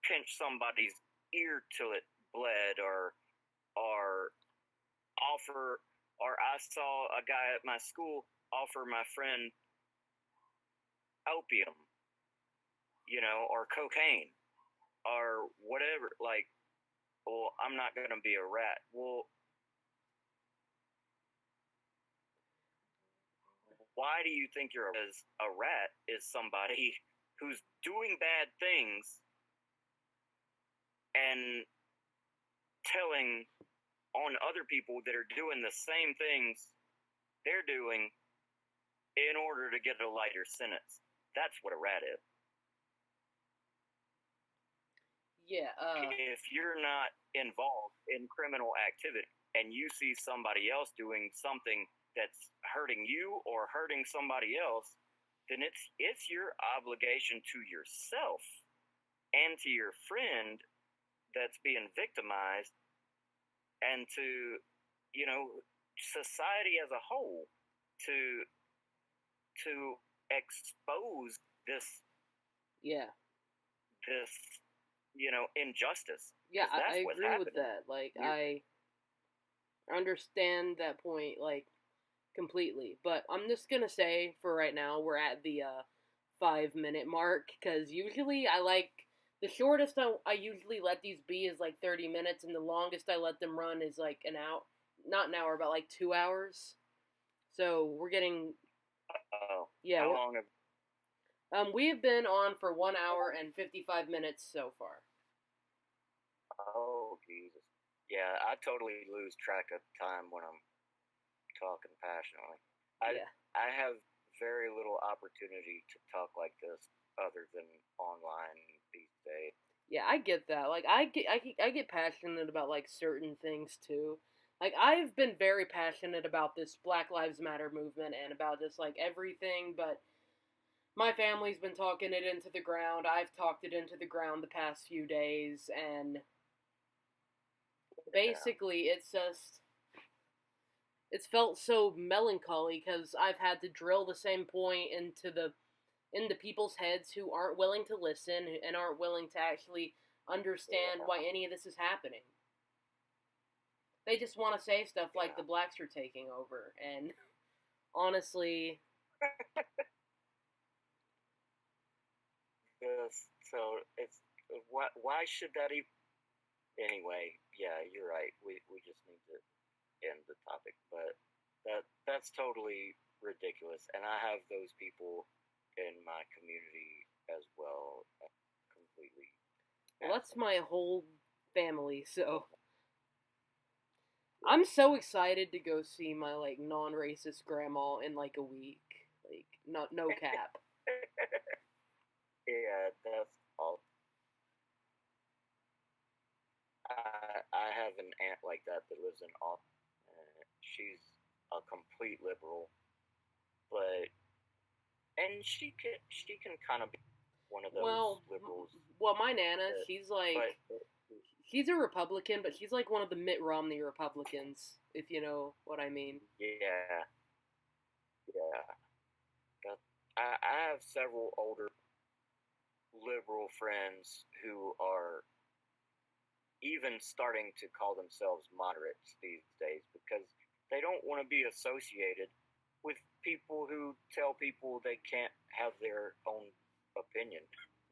pinch somebody's ear till it bled, or I saw a guy at my school offer my friend opium, or cocaine or whatever. Well, I'm not going to be a rat. Well, why do you think you're a rat? Is somebody who's doing bad things and telling on other people that are doing the same things they're doing in order to get a lighter sentence. That's what a rat is. Yeah. If you're not involved in criminal activity and you see somebody else doing something that's hurting you or hurting somebody else, then it's your obligation to yourself and to your friend that's being victimized, and to society as a whole, to expose this Yeah. this injustice, Yeah, because that's I what's agree with happening. that. Like, We're I understand that point, like, completely. But I'm just gonna say, for right now, we're at the 5 minute mark, because usually I like. The shortest I usually let these be is like 30 minutes, and the longest I let them run is like an hour. Not an hour, but like 2 hours. So we're getting. Yeah, how long have we have been on for 1 hour and 55 minutes so far. oh Jesus. Yeah, I totally lose track of time when I'm talking passionately. I Yeah. I have very little opportunity to talk like this other than online these days. Yeah, I get that. Like, I get passionate about like certain things too. Like, I've been very passionate about this Black Lives Matter movement and about just like everything, but my family's been talking it into the ground. I've talked it into the ground the past few days, and Yeah. basically it's felt so melancholy because I've had to drill the same point into people's heads who aren't willing to listen and aren't willing to actually understand why any of this is happening. They just want to say stuff like the Yeah. blacks are taking over, and honestly, Yes. So it's why should that even anyway? Yeah, you're right. We just need to end the topic, but that's totally ridiculous, and I have those people in my community as well. Completely well, that's fascinated. my whole family, so I'm so excited to go see my like non-racist grandma in like a week. Like, not no cap. Yeah, that's all. I have an aunt like that lives in Austin. She's a complete liberal, but she can kind of be one of those Well, liberals my nana, that, she's like but she's a Republican, but she's like one of the Mitt Romney Republicans, if you know what I mean. yeah, yeah. That, I have several older liberal friends who are even starting to call themselves moderates these days because they don't want to be associated with people who tell people they can't have their own opinion.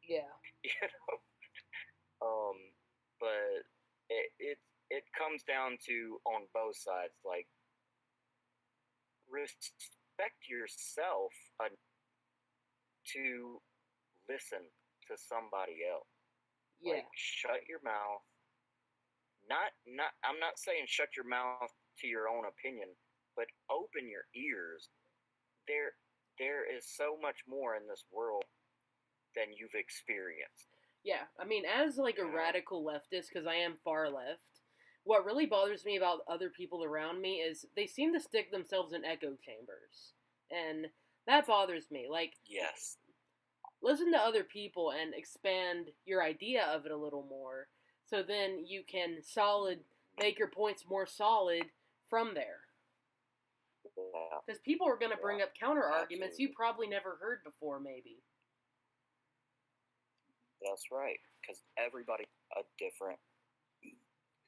Yeah. You know, um, but it comes down to on both sides, like respect yourself to listen to somebody else. Yeah. Like shut your mouth. Not. I'm not saying shut your mouth to your own opinion, but open your ears. There there is so much more in this world than you've experienced. Yeah, I mean, as like a You know. radical leftist, because I am far left, what really bothers me about other people around me is they seem to stick themselves in echo chambers, and that bothers me. Like, Yes. listen to other people and expand your idea of it a little more, so then you can make your points more solid from there. Yeah. Because people are going to Yeah. bring up counter arguments you Absolutely. probably never heard before, maybe. That's right. Because everybody a different,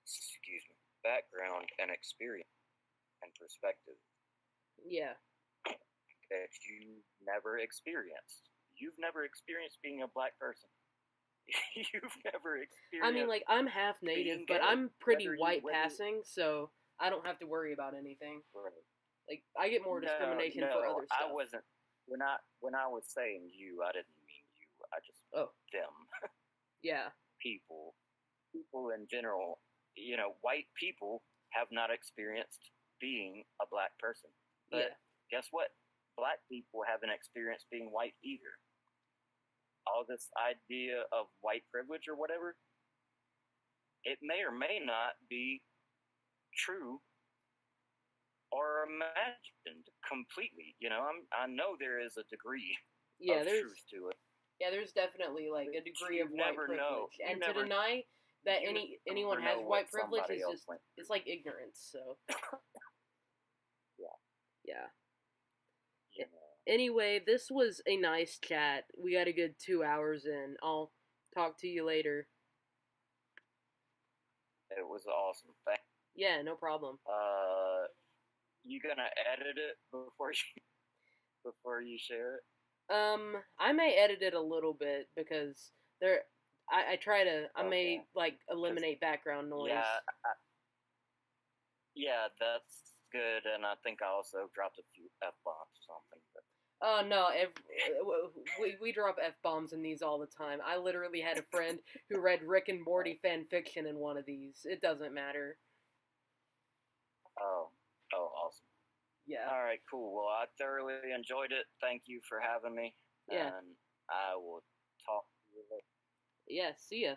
excuse me, background and experience and perspective Yeah. that you never experienced. You've never experienced being a black person. You've never I mean, experienced like, I'm half native, being but gay. I'm pretty white Whether passing, so I don't have to worry about anything. right. Like, I get more No, discrimination for no, other I stuff. wasn't. When I was saying you, I didn't mean you. I just Oh, them yeah. people, people in general. White people have not experienced being a black person, but Yeah. guess what? Black people haven't experienced being white either. All this idea of white privilege or whatever, it may or may not be true or imagined completely. I know there is a degree Yeah, of truth to it. there's definitely, like, a degree You of white never know. privilege. And to deny that You anyone never has know what white privilege somebody is else just, went it's through. like ignorance, so. Yeah. Yeah. You know. Anyway, this was a nice chat. We got a good 2 hours in. I'll talk to you later. It was awesome. Yeah, no problem. You gonna edit it before you share it? I may edit it a little bit because there, I try to, I may like eliminate background noise. Yeah, that's good, and I think I also dropped a few F-bombs or something. But... Oh no, we drop F-bombs in these all the time. I literally had a friend who read Rick and Morty fan fiction in one of these. It doesn't matter. Oh, awesome. Yeah. All right, cool. Well, I thoroughly enjoyed it. Thank you for having me. Yeah. And I will talk to you later. Yeah, see ya.